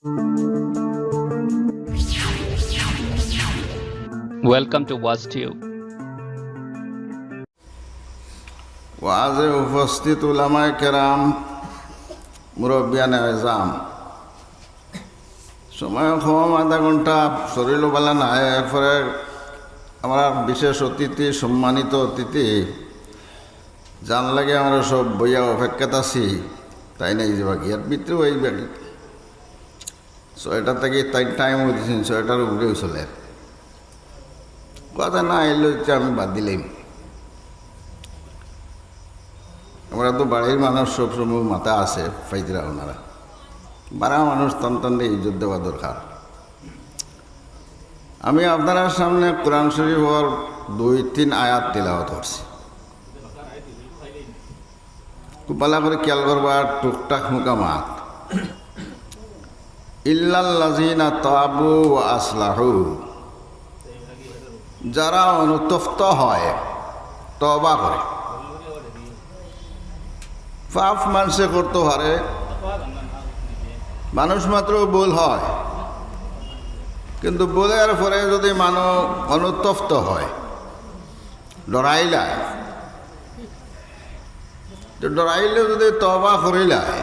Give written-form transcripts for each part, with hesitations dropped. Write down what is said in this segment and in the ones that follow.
Welcome to WazTube. ওয়াজে উপস্থিত উলামায়ে কেরাম, মুরব্বিয়ানে আযম, সময় কম, আধা ঘন্টা, শরীরও ভালো না। এরপরে আমরা বিশেষ অতিথি, সম্মানিত অতিথি জান লাগে আমরা সব বইয়া অপেক্ষাত আছি, তাই নাই যে বাকি আর ভিতরে ওই বাকি 6টা থেকে তাই টাইম দিয়েছেন, 6টার উপরেও চলে কথা না এলে আমি বাদ দিলাম। আমরা তো বাড়ির মানুষ সবসময় মাথা আছে ফাইজরা, ওনারা বাড়া মানুষ তন্ত্রে ইজ্জত দেওয়া দরকার। আমি আপনার সামনে কোরআন শরীফের 2-3 আয়াত তিলাওয়াত করছি। খুব ভালো করে খেয়াল করবা, টুকটাক মুকামাত। ইল্লাল্লাযীনা তাবু ওয়া আসলাহু, যারা অনুতপ্ত হয়, তওবা করে। পাপ মানুষে করতে পারে, মানুষ মাত্র ভুল হয়, কিন্তু ভুলের পরে যদি মানুষ অনুতপ্ত হয়, ডরাইলায়, ডরাইলে যদি তওবা করিলায়,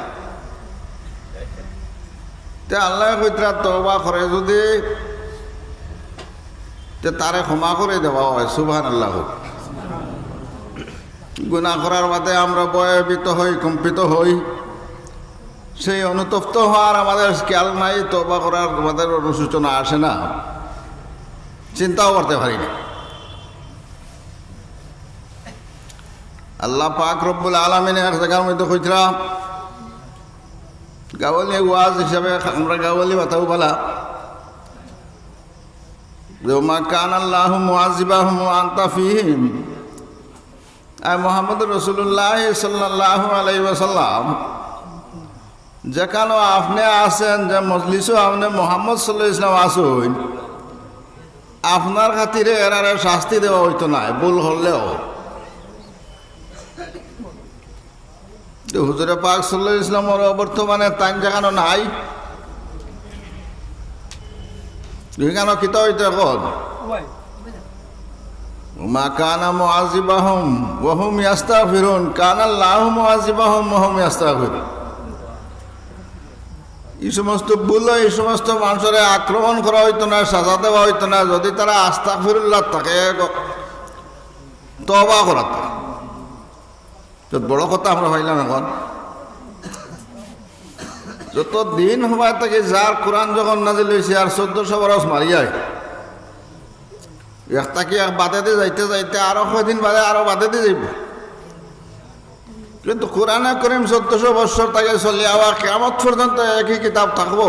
তে আল্লাহ কইতরা তওবা করে যদি তে তারে ক্ষমা করে দেওয়া হয়। সুবহানাল্লাহ। গুনাহ করার বাদে আমরা ভয়ভীত হই, কম্পিত হই, সেই অনুতপ্ত হওয়ার আমাদের খেয়াল নাই, তওবা করার আমাদের অনুশোচনা আসে না, চিন্তাও করতে পারি না। আল্লাহ পাক রব্বুল আলামিনের জায়গার মধ্যে কইতরা, গাওয়ালি ওয়াজ হিসাবে আমরা গাওয়ালি বাতাও বলা, মা কান আল্লাহু মুআযিবাহুম ওয়া আনতা ফীহিম। মুহাম্মদ রাসূলুল্লাহ সাল্লাল্লাহু আলাইহি ওয়াসাল্লাম, যেখানে আপনি আছেন, যে মজলিসও আপনি মুহাম্মদ সাল্লাল্লাহু আলাইহি ওয়াসাল্লাম আসুন, আপনার খাতিরে এরারে শাস্তি দেওয়া হইতো না, ভুল হলেও। হুজুরে পাক সাল্লাল্লাহু আলাইহি ওয়াসাল্লামের বর্তমানে তান যেখানে নাই, এখানে কিতা হইতো এখন, মা কানা মুআযিবাহুম ওয়া হুম ইস্তাগফিরুন, কানা আল্লাহু মুআযিবাহুম ওয়া হুম ইস্তাগফিরুন। এই সমস্ত ভুল, এই সমস্ত মানুষের আক্রমণ করা হইতো না, সাজা দেওয়া হইতো না, যদি তারা আস্তাগফিরুল্লাহ তাকে তওবা করাত। বড় কথা আমরা পাইলাম এখন, যত দিন সময় থেকে যার কোরআন যখন নাজিল হয়েছে আর 1400 বরস মারি যায়, একটাকে এক বাদে যাইতে যাইতে আরো কয়দিন বাদে আরো বাদে যাইব, কিন্তু কোরআনে করিম 1400 বছর থেকে চলে আবার কিয়ামত পর্যন্ত একই কিতাব থাকবো।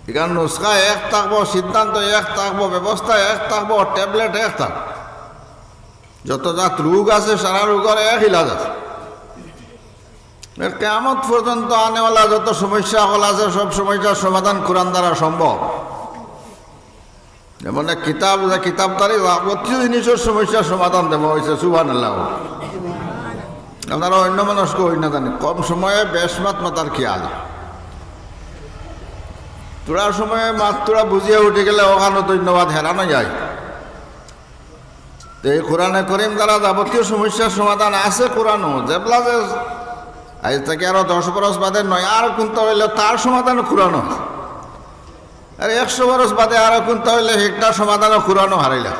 এখানে নুসখা এক থাকবো, সিদ্ধান্ত এক থাকবো, ব্যবস্থা এক থাকবো, ট্যাবলেট এক থাকবো, যত জাত রোগ আছে সারা রোগের এক ইলাজ আছে। কিয়ামত পর্যন্ত আনেওয়ালা যত সমস্যা হল আছে, সব সমস্যার সমাধান কোরআন দ্বারা সম্ভব। যেমন কিতাব, কিতাব দ্বারা যাবতীয় জিনিসের সমস্যার সমাধান দেওয়া হয়েছে। সুবহানাল্লাহ। আপনারা অন্য মানুষকে হই না জানি, কম সময়ে বেশ মাতার খেয়াল, তোরা সময়ে তোরা বুঝিয়ে উঠে গেলে ওখানে ধন্যবাদ হেরানো যায়। এই কোরআনে করিম দ্বারা যাবতীয় সমস্যার সমাধান আছে। কোরআনও যেগুলা যে আজ থেকে আরো 10 বরস বাদে নয় আর কোনটা হইলে তার সমাধান কোরআনও, আর 100 বরস বাদে আরো কোনটা হইলে একটা সমাধানও কোরআনও হারাইলা।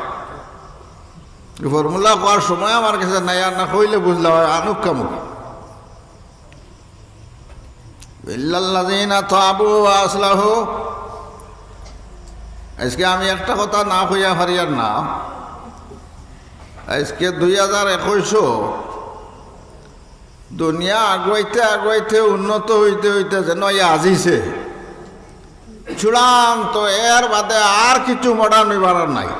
ফর্মুলা করার সময় আমার কাছে নাই, আর না কইলে বুঝলাম আনুক কামুক। ইল্লাল্লাযীনা তাবু ওয়া আসলাহু। আজকে আমি একটা কথা না কইয়া পারি আর না, আজকে 2021 দুনিয়া আগুয়াইতে আগুয়াইতে উন্নত হইতে হইতে যেন আজিছে চূড়ান্ত, এর বাদে আর কিছু মডার্ন হইবার নাই।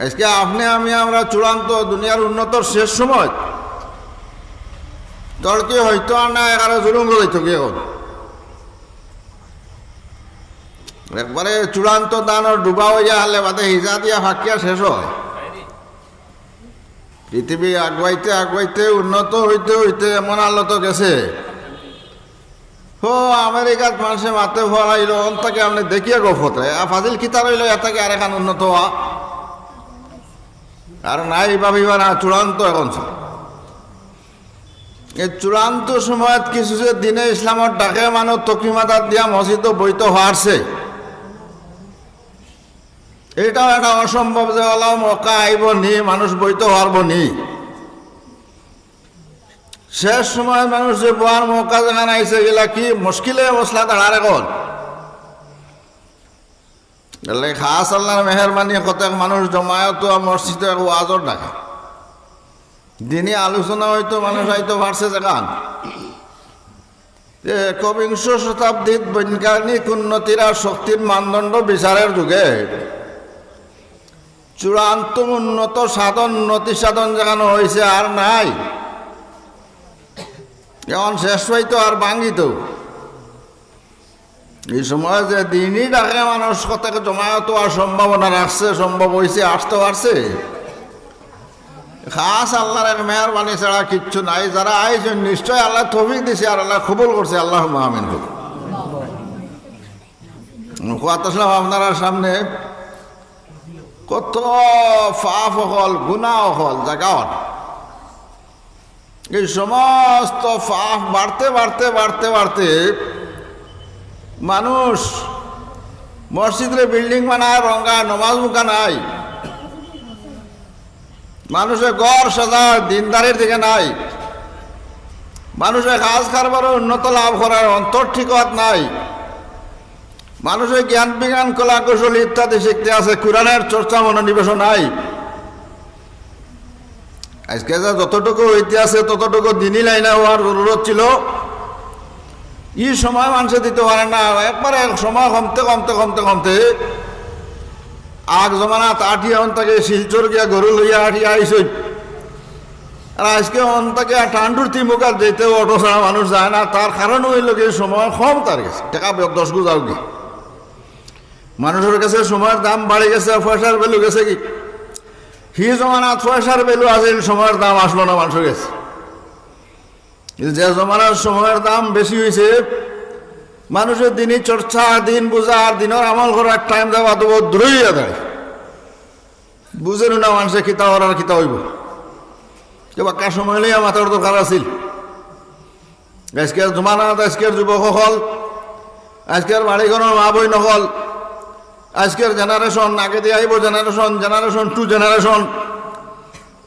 আজকে আপনি আমি আমরা চূড়ান্ত দুনিয়ার উন্নতর শেষ সময়, তোর কি হইতো আর না এগারো জুলুম হইতো কি এখন একবারে চূড়ান্ত দানর ডুবা হইয়া হলে বাদে হিজা দিয়া ফাঁকিয়া শেষ হয়। পৃথিবী আগুয়াইতে আগুয়াইতে উন্নত হইতে হইতে এমন আলত গেছে ও আমেরিকাত মানুষে মাতে ফলাইল তাকে আপনি দেখিয়ে গফতে ফাজিল কিতা রইল এটাকে আর এখন উন্নত হওয়া আর নাই ভাবিবা না চূড়ান্ত এখন এই চূড়ান্ত সময়ত কিছু যে দিনে ইসলামত ডাকে মানুষ তকিমাতার দিয়া মসজিদ বইতে হারছে এটাও একটা অসম্ভব যে ওলাও মক্কা আইব নি মানুষ বইতে হারব নি শেষ সময় মানুষ যে বোয়ার মক্কা যেখানে আইসে গেলা কি মুশকিলে মশলা দাঁড়ার এখন খাস আল্লাহর মেহরবানি কতক মানুষ জমায়েত মসজিদে ওয়াজর ডাকে দিনই আলোচনা হয়তো মানুষ হয়তো পারছে যেখান একবিংশ শতাব্দীত বৈজ্ঞানিক উন্নতির আর শক্তির মানদণ্ড বিচারের যুগে চূড়ান্ত উন্নত সাধন উন্নতি সাধন যেখানে হয়েছে আর নাই এখন শেষ হইতো আর ভাঙ্গিত এই সময় যে দিনই ডাকে মানুষ কতক জমায়েত হওয়ার সম্ভাবনা রাখছে সম্ভব হয়েছে আসতে পারছে খাস আল্লাহর এক মেহরবানি ছাড়া কিচ্ছু নাই যারা আইছেন নিশ্চয় আল্লাহ তৌফিক দিছে আর আল্লাহ কবুল করছে আল্লাহ আমিন আসলাম আপনারা সামনে কত পাপ হল গুনাহ হল জায়গা এই সমস্ত পাপ বাড়তে বাড়তে বাড়তে বাড়তে মানুষ মসজিদে বিল্ডিং বানায় রঙা নমাজ মুখা নাই মানুষের গড় সাজার দিনদারের দিকে নাই মানুষের কাজ কারবারও উন্নত লাভ করার অন্তর ঠিকত নাই মানুষের জ্ঞান বিজ্ঞান কলা কৌশল ইত্যাদি শিখতে আছে কোরআনের চর্চা মনোনিবেশ নাই আজকে যা যতটুকু হইতে আছে ততটুকু দিনই লাইনে হওয়ার জরুরত ছিল ই সময় মানুষে দিতে পারে না একবারে সময় কমতে কমতে কমতে কমতে আগ জমানাত আঠিয়া অন্তাকে শিলচর গিয়া গরু লইয়া আঠিয়া আইসই আর আজকে অন্তাকে ঠান্ডুর তিমুকার যেতে অটো ছাড়া মানুষ যায় না তার কারণ হইল কি সময় কম তার গেছে টাকা 10 গুণ যাও কি মানুষের কাছে সময়ের দাম বাড়ে গেছে পয়সার ভ্যালু গেছে কি হি জমানাত পয়সার ভ্যালু আছে সময়ের দাম আসলো না মানুষের কাছে যে জমানার সময়ের দাম বেশি হয়েছে মানুষের দিনই চর্চা দিন বোঝা আর দিনের আমল করার টাইম দেওয়া তো দূরই দেয় বুঝেন না মানুষের খিতা করার খিতা হইব কেবা কার সময় হইলে মাথার দরকার আছিল আজকের জমানাত আজকের যুবক হল আজকের বাড়িঘরের মা বই নকল আজকের জেনারেশন আগে দিয়ে আইব জেনারেশন টু জেনারেশন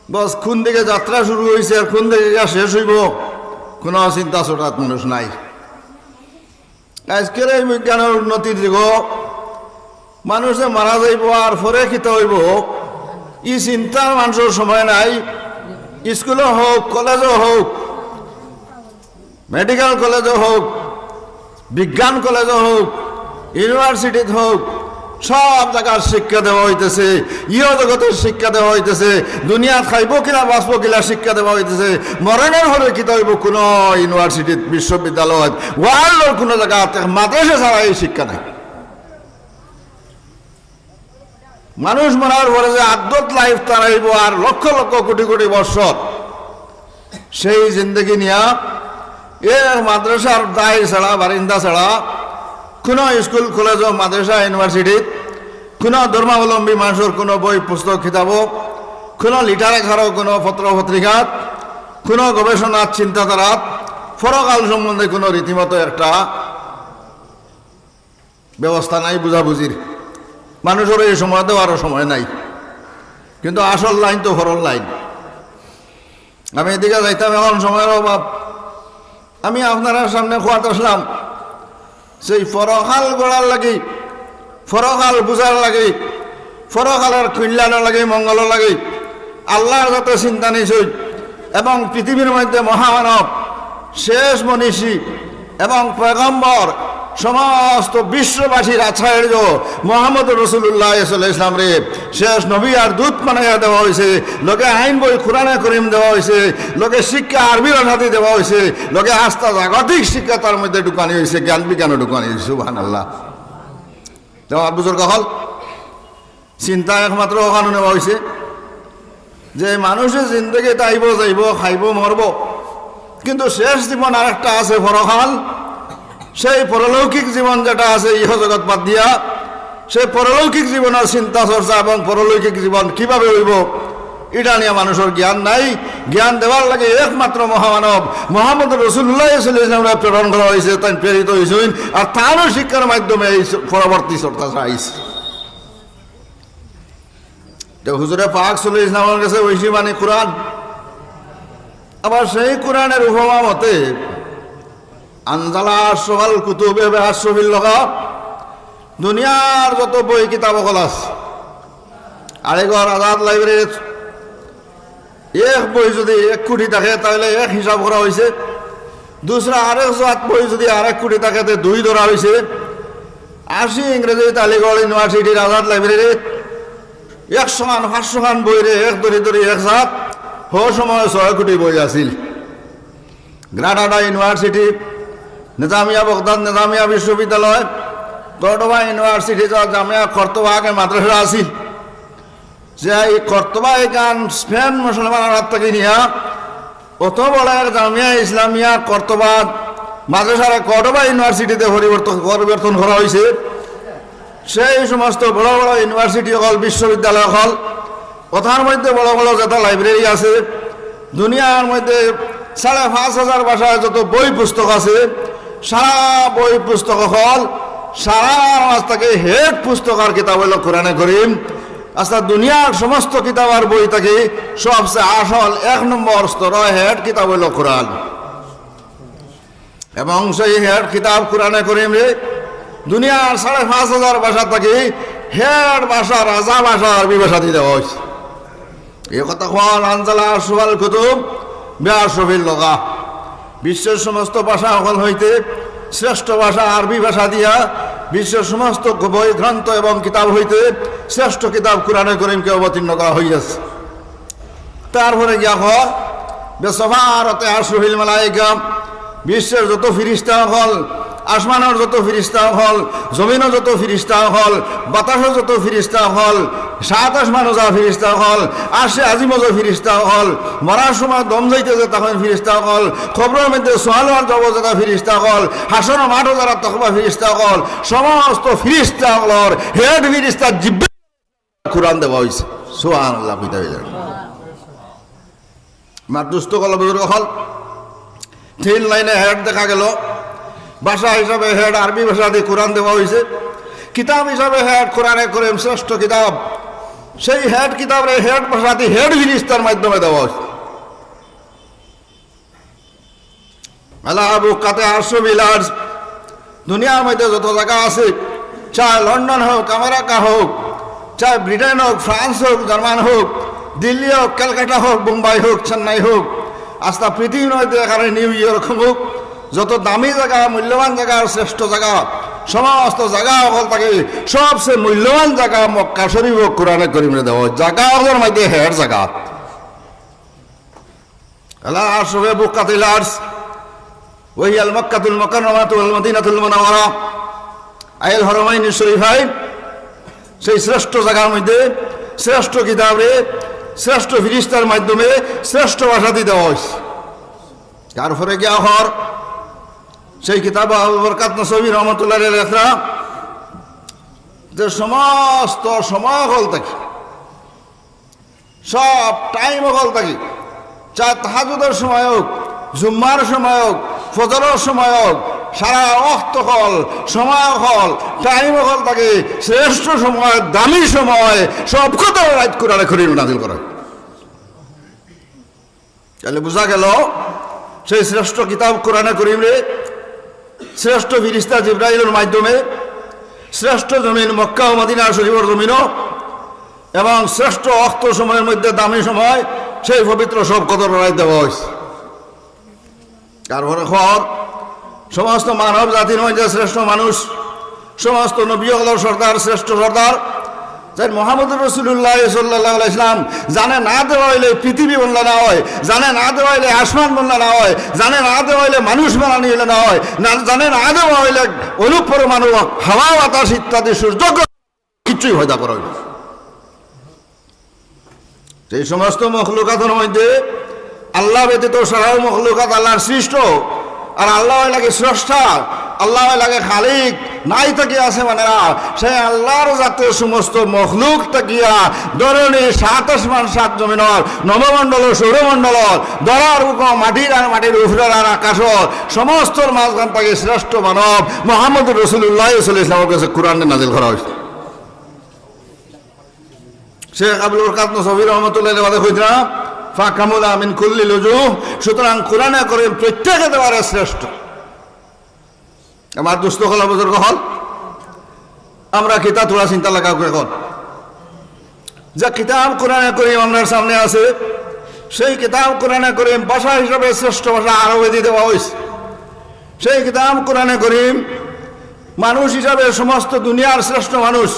বস কোন দিকে যাত্রা শুরু হয়েছে আর কোন দিকে শেষ হইব কোনো চিন্তা ছোটাত মানুষ নাই আজকের এই বিজ্ঞানের উন্নতির যুগ মানুষে মারা যাইব আর পরে খিতা হইব ই চিন্তার মানুষের সময় নাই স্কুলে হোক কলেজও হোক মেডিকেল কলেজও হোক বিজ্ঞান কলেজও হোক ইউনিভার্সিটিত হোক সব জায়গার শিক্ষা দেওয়া হইতেছে ইহ জগতের শিক্ষা দেওয়া হইতেছে দুনিয়াত খাইব কিনা বাঁচব কিনা শিক্ষা দেওয়া হইতেছে মরণের হলে কিতা হইব কোনো ইউনিভার্সিটিত বিশ্ববিদ্যালয়ত ওয়ার্ল্ডের কোনো জায়গাতে মাদ্রাসা ছাড়া এই শিক্ষা নাই মানুষ মরার পরে যে আদত লাইফ তারাইব আর লক্ষ লক্ষ কোটি কোটি বৎসর সেই জিন্দগি নিয়া এর মাদ্রাসার দায় ছাড়া বারিন্দা ছাড়া কোনো স্কুল কলেজ মাদ্রাসা ইউনিভার্সিটিত কোনো ধর্মাবলম্বী মানুষের কোনো বই পুস্তক খিতাব কোনো লিটারেচারও কোনো পত্র পত্রিকাত কোনো গবেষণার চিন্তাধারাত পরকাল সম্বন্ধে কোনো রীতিমতো একটা ব্যবস্থা নাই বুঝাবুঝির মানুষের এই সময়তেও আরও সময় নাই কিন্তু আসল লাইন তো ফরল লাইন আমি এদিকে যাইতাম এখন সময়ের অভাব আমি আপনারা সামনে খোয়াত আসলাম সেই ফরকাল গড়ার লাগি ফরকাল বুঝার লাগি ফরকালের কল্যাণের লাগে মঙ্গলের লাগে আল্লাহর যাতে চিন্তা নিছই এবং পৃথিবীর মধ্যে মহামানব শেষ মনীষী এবং পয়গম্বর সমস্ত বিশ্ববাসীর আছাড় মোহাম্মদ রসুল্লাহ ইসলাম রে শেষ নবী আর দূত বানাইয়া দেওয়া হয়েছে লোকে আইন বই কোরআনে করিম দেওয়া হয়েছে লোকে শিক্ষা আরবি ভাষাতে দেওয়া হয়েছে লোকে আস্থা জাগতিক শিক্ষা তার মধ্যে ঢুকানি হয়েছে জ্ঞান বিজ্ঞানও ঢুকানি হয়েছে সুবহানাল্লাহ দেওয়ার বুজুর্গ হল চিন্তা একমাত্র ওখানে নেওয়া হয়েছে যে মানুষের জিন্দগি তাইব যাইব খাইব মরব কিন্তু শেষ জীবন আর একটা আছে পরকাল সেই পরলৌকিক জীবন যেটা আছে ইহ জগৎ বাদ দিয়া সেই পরলৌকিক জীবনের চিন্তা চর্চা এবং পরলৌকিক জীবন কিভাবে হইব এটা নিয়ে মানুষের জ্ঞান নাই। জ্ঞান দেওয়ার লাগে একমাত্র মহামানব মোহাম্মদ রসুল্লাহ ইসলামরা প্রেরণ করা হয়েছে, তাই প্রেরিত হয়েছেন, আর তারও শিক্ষার মাধ্যমে এই পরবর্তী চর্চা আইছে। হুজুরে পাক সাল্লাল্লাহু আলাইহি ওয়াসাল্লামের কাছে ঐশী মানে কোরআন, আবার সেই কোরআনের উপমা মতে আনজালা আশরাফাল কুতুবে বিআশরাফিল লগা, দুনিয়ার যত বই কিতাব সকল আছে আরেকবার আজাদ লাইব্রেরির এক বই যদি 1 কোটি থাকে তাহলে 1 হিসাব করা হয়েছে, দুসরা আরেক জাত বই যদি 1 কোটি থাকে 2 ধরা হয়েছে। 80 ইংরেজি আলিগড় ইউনিভার্সিটির আজাদ লাইব্রেরি 100 খান 500 খান বই রে এক ধরি ধরি এক জাত হ সময় 6 কোটি বই আছিল। গ্রানাডা ইউনিভার্সিটি, নিজামিয়া বগদাদ নিজামিয়া বিশ্ববিদ্যালয়, কর্ডোবা ইউনিভার্সিটি জামিয়া কর্তোবা আগে মাদ্রাসা আছিল, যে এই কর্তোবা এখান স্পেন মুসলমানের হাত থেকে নিয়া অত বড় এক জামিয়া ইসলামিয়া কর্তোবা মাদ্রাসার কর্ডোবা ইউনিভার্সিটিতে পরিবর্তন করা হয়েছে। সেই সমস্ত বড় বড় ইউনিভার্সিটি হল বিশ্ববিদ্যালয় হল কথার মধ্যে বড় বড় যত লাইব্রেরি আছে, দুনিয়ার মধ্যে 5,500 ভাষায় যত বই পুস্তক আছে, সারা বই পুস্তক হল সারা মাস থেকে হেড পুস্তক আর কিতাব হইল কোরআনে করিম। আচ্ছা দুনিয়ার সমস্ত কিতাব আর বই থেকে সবচেয়ে আসল 1 নম্বর স্তর হেড কিতাব হইল কোরআন, এবং সেই হেড কিতাব কোরআনে করিম রে দুনিয়ার 5,500 ভাষা থেকে হেড ভাষা রাজা ভাষা আরবি ভাষা দিয়ে দেওয়া হয়েছে। এই কথা হল আনজালা আশরাফাল কুতুব বিআশরাফিল লগা, বিশ্বের সমস্ত ভাষা সকল হইতে শ্রেষ্ঠ ভাষা আরবি ভাষা দিয়া বিশ্বের সমস্ত বই গ্রন্থ এবং কিতাব হইতে শ্রেষ্ঠ কিতাব কোরআনে করিমকে অবতীর্ণ করা হইয়াছে। তারপরে গিয়া হল বেসফারতে আশরাফিল মালায়েকা, বিশ্বের যত ফিরিস্তা হল, আসমানের যত ফিরিস্তা হল, জমিনও যত ফিরিস্তা হল, বাতাসও যত ফিরিস্তা হল, 7 আসমানও যা ফিরিস্তা হল, আসে আজিমও যা ফিরিস্তা হল, মরার সময় দম যাইতে যে তখন ফিরিস্তা হল, খবরের মধ্যে সোয়াল যাব যারা ফিরিস্তা হল, হাসন মাঠও যারা তখবা ফিরিস্তা হল, সমস্ত ফিরিস্তা হলর হেড ফিরিস্তা জিব্বে কোরআন দেওয়া হয়েছে। সুবহানাল্লাহ পিতা হইলেন মাদ্রুস্ত কল বুজুর্গ হল 3 লাইনে হেড দেখা গেল। ভাষা হিসাবে হেড আরবি ভাষা দিয়ে কোরআন দেওয়া হয়েছে, কিতাব হিসাবে হেড কোরআনে করিম শ্রেষ্ঠ কিতাব, সেই হেড কিতাবের হেড ভাষা দিয়ে হেড ফিরিস্তার মাধ্যমে দেওয়া হয়েছে। আল্লাহ বুকাতে আরশবিলাস, দুনিয়ার মধ্যে যত জায়গা আছে, চাই লন্ডন হোক, আমেরিকা হোক, চাই ব্রিটেন হোক, ফ্রান্স হোক, জার্মান হোক, দিল্লি হোক, ক্যালকাটা হোক, মুম্বাই হোক, চেন্নাই হোক, আস্থা পৃথিবীর মধ্যে এখানে নিউ ইয়র্ক হোক, যত দামি জায়গা মূল্যবান জায়গা শ্রেষ্ঠ জায়গা সমস্ত জায়গা হল থাকে সবচেয়ে মূল্যবান জায়গা মক্কা শরীফ কোরআনে করিমে দেওয়া জায়গাগুলোর মধ্যে হেড জায়গা। আল্লাহ আশরাফে বুকাতিল আরশ ওয়াহি আল মক্কাতুল মুকাররমাতু ওয়াল মদিনাতুল মুনাওয়ারা আইল হরমাইন শরীফাইন, সেই শ্রেষ্ঠ জায়গার মধ্যে শ্রেষ্ঠ কিতাবে শ্রেষ্ঠ ফিরিস্তার মাধ্যমে শ্রেষ্ঠ ভাষা দিয়ে দেওয়া হয়েছে। তারপরে গিয়া হর সেই কিতাব আবু বরকাত নসবী রহমতুল্লাহ লেখা যে সমস্ত সময় হল থাকি, সব টাইম হল থাকি, চাই তাহাজুদের সময় হোক, জুম্মার সময় হোক, ফজরের সময় হোক, সারা অক্ত হল সময় হল টাইম হল থাকে শ্রেষ্ঠ সময় দামি সময় সব কথা রাইট কোরআনে করিম নাযিল করা। তাহলে বোঝা গেল সেই শ্রেষ্ঠ কিতাব কোরআনে করিম রে শ্রেষ্ঠ ফিরিস্তা জিবরাইলের মাধ্যমে শ্রেষ্ঠ জমিন মক্কা ও মদিনা শরীফের জমিনও এবং শ্রেষ্ঠ অক্ত সময়ের মধ্যে দামি সময় সেই পবিত্র সব কথা রায় দেওয়া হয়েছে। তারপরে খবর সমস্ত মানব জাতির মধ্যে শ্রেষ্ঠ মানুষ, সমস্ত নবী হল সর্দার শ্রেষ্ঠ সর্দার যাই মোহাম্মদ রসুল্লাহ সাল্লাল্লাহু আলাইহি সাল্লাম জানে না দেওয়া হইলে পৃথিবী বললে না হয়, জানে না দেওয়া হইলে আসমান বললে না হয়, জানে না দেওয়া হইলে মানুষ বানানি হইলে না হয়, না জানে না দেওয়া হইলে অনুপরমাণু হাওয়া বাতাস ইত্যাদি সূর্য কিছুই হয়দা করা হইল। সেই সমস্ত মখলুকাতের মধ্যে আল্লাহ ব্যতীত সারা মখলুকাত আল্লাহর সৃষ্ট, আর আল্লাহ লাগে স্রষ্টা, আল্লাহ লাগে খালিক নাই তাকি আছে মানে না সেই আল্লাহর জাতের সমস্ত মখলুক তাকিয়া ধরণী 7 আসমান 7 জমিনর নবমণ্ডল সৌরমণ্ডল ধরার হুকুম মাটির আর মাটির উপরের আর আকাশর সমস্তর মাঝখান থেকে শ্রেষ্ঠ মানব মুহাম্মদ রাসূলুল্লাহ সাল্লাল্লাহু আলাইহি ওয়াসাল্লামের কাছে কোরআনে নাজিল করা হয়েছে। শেখ আব্দুল কাদ নসবী রহমতুল্লাহ আলাইহি কইরা ফাকামুলা মিন কুল্লি লুজুহ, সুতরাং কোরআনে করে প্রত্যেকে দেওয়ার শ্রেষ্ঠ। আমার দুস্থ হল বুজুর্গ হল আমরা কিতাব থোড়া চিন্তা লাগা এখন যা কিতাব কোরআনে করিম আপনার সামনে আছে সেই কিতাব কোরআনে করিম ভাষা হিসাবে শ্রেষ্ঠ ভাষা আরবি দেওয়া হয়েছে। সেই কিতাব কোরআনে করিম মানুষ হিসাবে সমস্ত দুনিয়ার শ্রেষ্ঠ মানুষ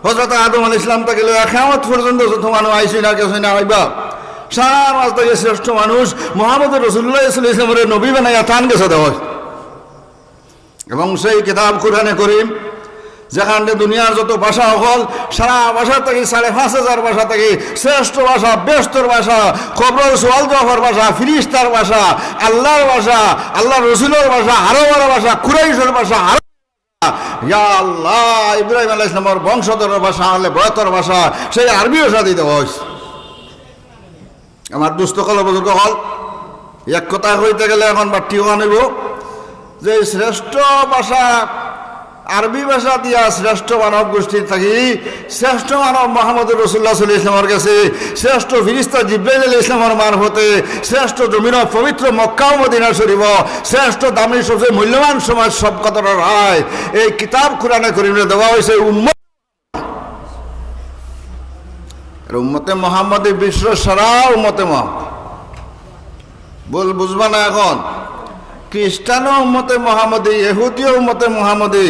হযরত আদম আলাইহিস সালাম থেকে কিয়ামত পর্যন্ত যত মানুষ আইছে না কেউ না আইবা সারা মাস থেকে শ্রেষ্ঠ মানুষ মুহাম্মদ রাসূলুল্লাহ সাল্লাল্লাহু আলাইহি ওয়াসাল্লামের নবী বানাইয়া তান গেছে দেওয়া হয়। এবং সেই কিতাব কোরআনে করিম যেখানে দুনিয়ার যত ভাষা হল সারা ভাষা থেকে 5,500 ভাষা থেকে শ্রেষ্ঠ ভাষা বেস্তর ভাষা খবর সোয়াল জওয়াবের ভাষা ফিরিস্তার ভাষা আল্লাহর ভাষা আল্লাহ রসুলের ভাষা আরবের ভাষা কুরাইশের ভাষা ইয়া আল্লাহ ইব্রাহিম আলাইহিস সালামের বংশধরের ভাষা আলে বয়তর ভাষা সেই আরবি ভাষা দিয়ে দেওয়া হয়েছে। আমার দুস্থ কল বুজুর্গ হল এক কথা কইতে গেলে এখন বাট্টিও আনিব যে শ্রেষ্ঠ ভাষা আরবি ভাষা দিয়া শ্রেষ্ঠ মানব গোষ্ঠী থাকি শ্রেষ্ঠ মানব মুহাম্মদ রাসূলুল্লাহ সাল্লাল্লাহু আলাইহি ওয়াসাল্লামের কাছে শ্রেষ্ঠ ফেরেশতা জিবরাইল আলাইহিস সালামের মারফতে শ্রেষ্ঠ জমিন পবিত্র মক্কা ও মদিনা শরীফ শ্রেষ্ঠ দামি সবচেয়ে মূল্যবান সমাজ সব কথার রায় এই কিতাব কোরআনে করিমে দেওয়া হয়েছে উম্মতে মুহাম্মদী বিশ্ব সারা উম্মতে মুহাম্মদ বুঝবা না এখন খ্রিস্টানও উম্মতে মুহাম্মদী ইহুদিও উম্মতে মুহাম্মদী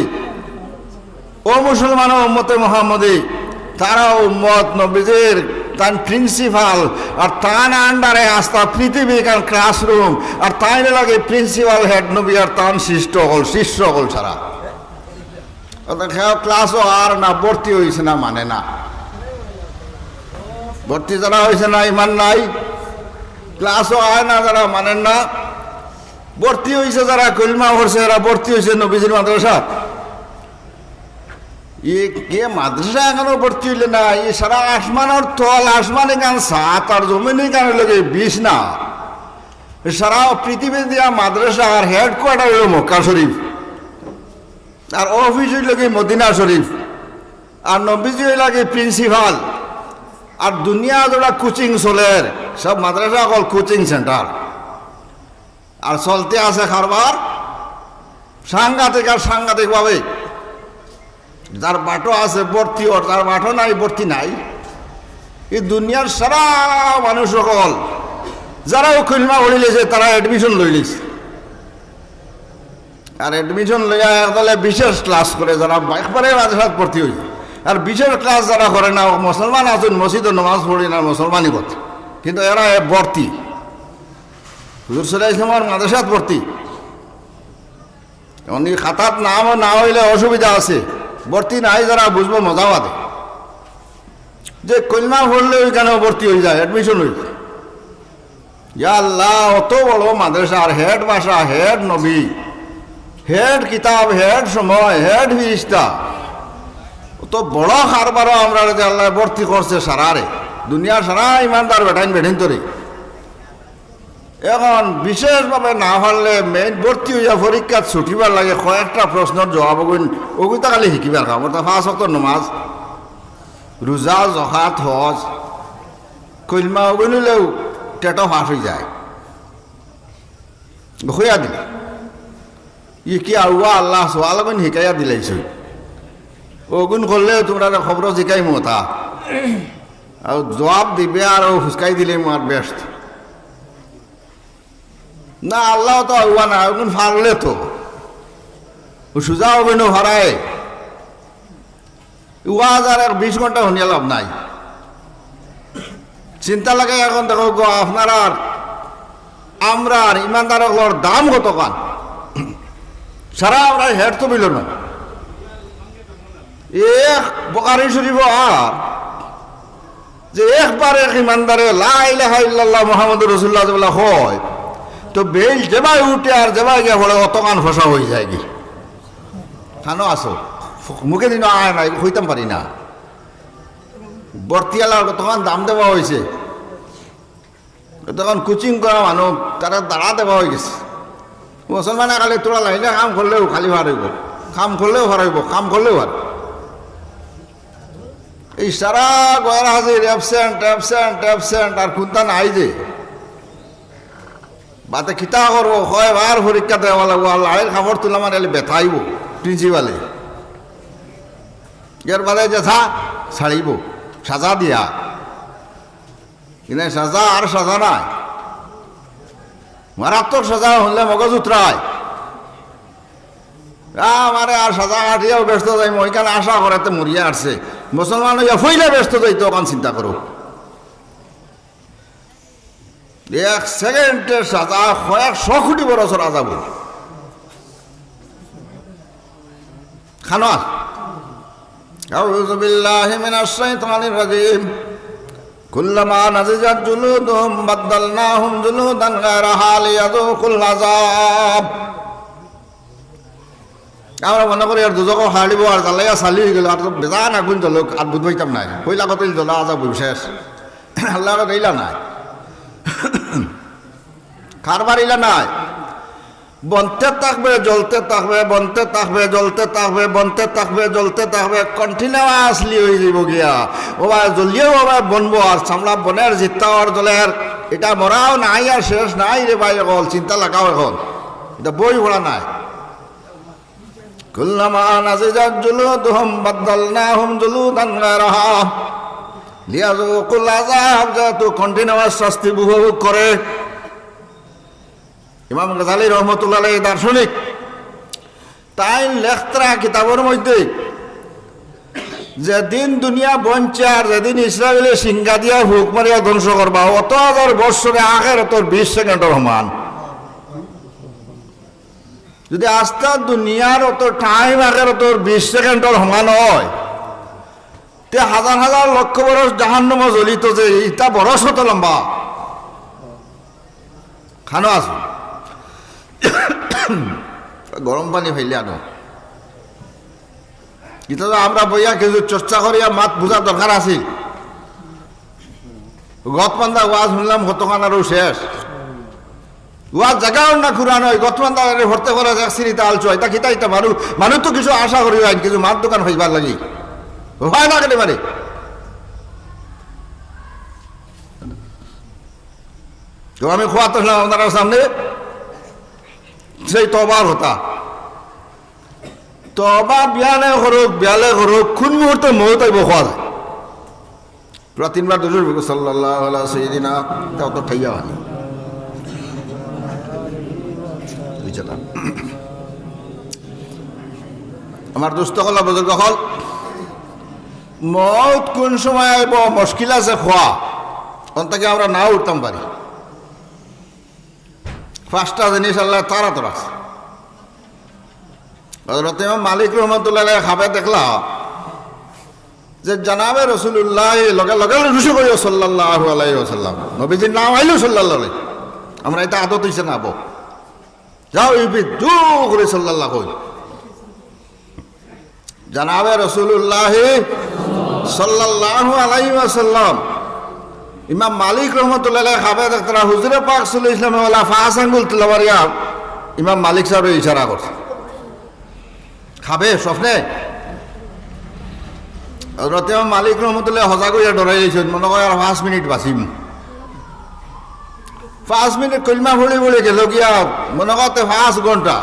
ও মুসলমানও উম্মতে মুহাম্মদী তারা উম্মত নবীজির তার প্রিন্সিপাল আর তার আন্ডারে আস্থা পৃথিবী কারণ ক্লাসরুম আর তাই লাগে প্রিন্সিপাল হেড নবী আর তার শিষ্য হল ছাড়া ক্লাসও আর না ভর্তি হয়েছে না মানে না ভর্তি যারা হয়েছে না ইমান নাই ক্লাসও আয় না যারা মানেন না ভর্তি হয়েছে যারা কলমা করছে এরা ভর্তি হয়েছে নবীজির মাদ্রাসা মাদ্রাসা এখনো ভর্তি হইলে না এই সারা আসমানের তল আসমানে গান 7 আর জমিনে গান লগে 20 না সারা পৃথিবী দিয়া মাদ্রাসা আর হেডকোয়ার্টার হইল মক্কা শরীফ আর অফিস হইল কি মদিনা শরীফ আর নবীজি লাগে প্রিন্সিপাল আর দুনিয়া যেটা কোচিং চলে সব মাদ্রাসা হল কোচিং সেন্টার আর চলতে আছে কারবার সাংঘাতিক আর সাংঘাতিক ভাবে যার বাটো আছে ভর্তি ওর যার বাটো নাই ভর্তি নাই এই দুনিয়ার সারা মানুষ সকল যারাও কলমা পড়ি লেছে তারা এডমিশন লই লিছে আর এডমিশন লইয়া একদলে বিশেষ ক্লাস করে যারা একবারে মাদ্রাসাত ভর্তি হয়েছে আর বিশেষ ক্লাস যারা করে না মুসলমান আছেন মসজিদে নামাজ পড়ি না মুসলমানই করতে কিন্তু এরা ভর্তি হুজুর সাল্লাল্লাহু আলাইহি ওয়াসাল্লামের মাদ্রাসাত ভর্তি এমনি খাতাত নাম না হইলে অসুবিধা আছে ভর্তি নাই যারা বুঝবো মজা বাদে যে কলমা পড়লে ওইখানেও ভর্তি হয়ে যায় অ্যাডমিশন হয়ে ইয়া আল্লাহ অত বড় মাদ্রাসা আর হেড ভাষা হেড নবী হেড কিতাব হেড সময় হেড ফিরিস্তা অত বড় কারবারও আমরা যে আল্লাহ ভর্তি করছে সারারে দুনিয়ার সারা ইমানদার বেঠাইন তরি এখন বিশেষভাবে না পারলে মেইন ভর্তি হইয়া পরীক্ষাত ছুটিবার লাগে কয়েকটা প্রশ্নের জবাব ওগুতা খালি শিকিবার খাম অর্থাৎ 5 ওয়াক্ত নামাজ রোজা জকাত হজ কলমা ওগুলিলেও টেটো ফাঁস হয়ে যায় হইয়া দিল ই কি আউয়া আল্লাহ সোয়ালগুন শিকাইয়া দিলাইছ ওগুন করলেও তোমরা খবর শিকাই মতা আর জবাব দিবে আর ফুসকাই দিলে আমার বেস্ট না আল্লাহ তো আউয়া না ওগুন ফারলে তো সুজা ওগুন হারায় ওয়াজ আর 20 ঘন্টা শুনিয়া লাভ নাই চিন্তা লাগে এখন দেখো গো আপনার আর আমরা আর ইমানদারের দাম কত কান সারা আমরা হেড তো বিল না এক বুখারী শরীফ আর যে একবার এক ইমানদারে লা ইলাহা ইল্লাল্লাহ মুহাম্মাদুর রাসূলুল্লাহ বলা হয় তো বেল যেবাই উঠে আর যেবাই গিয়ে পড়ে অত কান ফসা হয়ে যায় কি খানো আসো মুখে দিন আয় না হইতাম পারি না বর্তিয়ালার তখন দাম দেওয়া হয়েছে তখন কোচিং করা মানুষ তারা দাঁড়া দেওয়া হয়ে গেছে মুসলমানে খালি তোরা লাইনে কাম করলেও খালি ভার হইব কাম করলেও ভার হইব কাম করলেও ভার এই সারা গয়ের হাজির অ্যাবসেন্ট অ্যাবসেন্ট অ্যাবসেন্ট আর কোনটা নাই যে বাতে খিতা করবো হয় বার পরীক্ষা দেওয়া লাগবো আর লাইয়ের খাবার তুলে আমার এলে বেথাইব প্রিন্সিপালে এর বাদে যেথা ছাড়িব সাজা দিয়া কিন্তু সাজা আর সাজা নাই মারাত্মক সাজা হলে মগজ উতরায় আমারে আর সাজা কাটিয়াও ব্যস্ত যাই ওইখানে আশা করাতে মরিয়া আসছে মুসলমান হইয়া ফইলে ব্যস্ত যাইতো ওখান চিন্তা করো এক সেকেন্ডের সাজা কয়েকশো কোটি বছর আজাব খানো আউযু বিল্লাহি মিনাশ শাইতানির রাজিম কুল্লামা নাজিজাত জুলুদুহুম বাদদালনাহুম জুলুদান গায়রাহা লিয়াযুকুল আযাব আমরা মনে করি আর দুজক হারিব আর জ্বালাইয়া চালি হয়ে গেল আর বেজান আগুন জ্বলক আর বুধ পাইতাম নাই পইলা কত জ্বলা আজাব শেষ আল্লাহ দিলা নাই কারবার ইলা নাই বনতে থাকবে জ্বলতে থাকবে বনতে থাকবে জ্বলতে থাকবে বনতে থাকবে জ্বলতে থাকবে কন্টিনিউয়াসলি হয়ে যাব গিয়া ওবা জ্বলিয়েও ওবা বনবো আর চামড়া বনের জিত্তা আর জ্বলের এটা মরাও নাই আর শেষ নাই রে ভাই এখন চিন্তা লাগাও এখন এটা বই পড়া নাই কুল্লামা নাজিজাত জুলুদুহুম বাদদালনাহুম জুলুদান গায়রাহা লিয়াযুকুল আযাব যাতে কন্টিনিউয়াস শাস্তি উপভোগ করে ইমাম গাজালি রহমতুল্লাহ আলাইহি দার্শনিক তাই লেখতরা কিতাবের মধ্যে যেদিন দুনিয়া বঞ্চে আর যেদিন ইসরায়েলে সিংহা দিয়া হুক মারিয়া ধ্বংস করবা অত হাজার বৎসরে আখেরাতের 20 সেকেন্ডের সমান যদি আস্তা দুনিয়ার অত টাইম আখেরাতের 20 সেকেন্ডের সমান হয় তে হাজার হাজার লক্ষ বরস জাহান্নাম জ্বলিত যে ইটা বরস হতো লম্বা খানো আছো গরম পানি ফেলে আনো এটা তো আমরা বইয়া কিছু চর্চা করিয়া মাত বোঝা দরকার আছে গতমান্দা ওয়াজ শুনলাম কতক্ষণ আরো শেষ ওয়াজ জায়গাও না খুরা নয় গতমান্দা ভর্তে করা যাক সিরিতা আলচো এটা কিতা এটা মানুষ তো কিছু আশা করি আইন কিছু মাত দোকান হইবার লাগি হয় না কেটে মারে তো আমি খোয়া তো আপনার সামনে সেই তবার হতা তবা বিয়ালে করুক কোন মুহূর্তে মৌত আইব খোয়া যায় পুরা 3 বার দুজুর সাল্লাল্লাহু আলাইহি সাইয়্যিদিনা তাও তো ঠাইয়া হয়নি আমার দোস্ত হল বুজুর্গ হল মৌত কোন সময় আইব মুশকিল আছে খোয়া অন্তকে আমরা না উঠতাম পারি 5টা জিনিস আল্লাহ তারা তো রাখছে হযরত ইমাম মালিক রহমাতুল্লাহ আলাইহি খাবে দেখলা যে জানাবে রাসূলুল্লাহ লগে লগে রুশু করি সাল্লাল্লাহু আলাইহি ওয়াসাল্লাম নবীজির নাম আইলো সাল্লাল্লাহু আলাইহি আমরা এটা আদত হইছে না আবো যাও ইবি দু করে সাল্লাল্লাহু কই জানাবে রাসূলুল্লাহ সাল্লাল্লাহু আলাইহি ওয়াসাল্লাম ইমাম মালিক রহমতুল্লাহ আলাইহি খাবে দেখতরা হুজুরে পাক সাল্লাল্লাহু আলাইহি ওয়াসাল্লাম ওয়ালা ফাস আঙ্গুল তুলাবারিয়া ইমাম মালিক সাহেব ইশারা করছে খাবে স্বপ্নে হযরত ইমাম মালিক রহমতুল্লাহ হজা কইয়া ডরাই গেছেন মনে হয় আর 5 মিনিট বাঁচিম 5 মিনিট কলমা বলে গেল গিয়া মনে করতে 5 ঘন্টা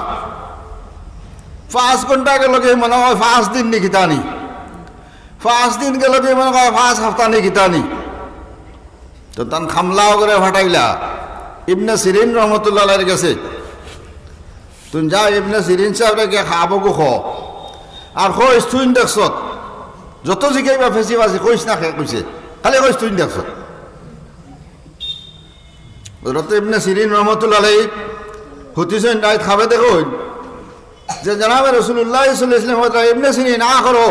5 ঘন্টা গেল গিয়ে মনে হয় 5 দিন নিকিতানি 5 দিন গেল গিয়ে মনে হয় 5 সপ্তাহ নিকিতানি তো তান খামলাও করে ফাটাইলা ইবনে সিরিন রহমতুল্লাহ আলাইহির কাছে তুই যা ইবনে সিরিন সাহেবরে গিয়ে খাবো গো খো আর কইস তুই দেখছ যত জিগাইবা ফেসি বাজি কইস না কইছে খালি কইস তুই দেখছ হযরত ইবনে সিরিন রহমতুল্লাহ আলাইহি হতিছেন রাত খাবে দেখো যে জনাবে রাসূলুল্লাহ সাল্লাল্লাহু আলাইহি ওয়াসাল্লাম ইবনে সিরিন না করো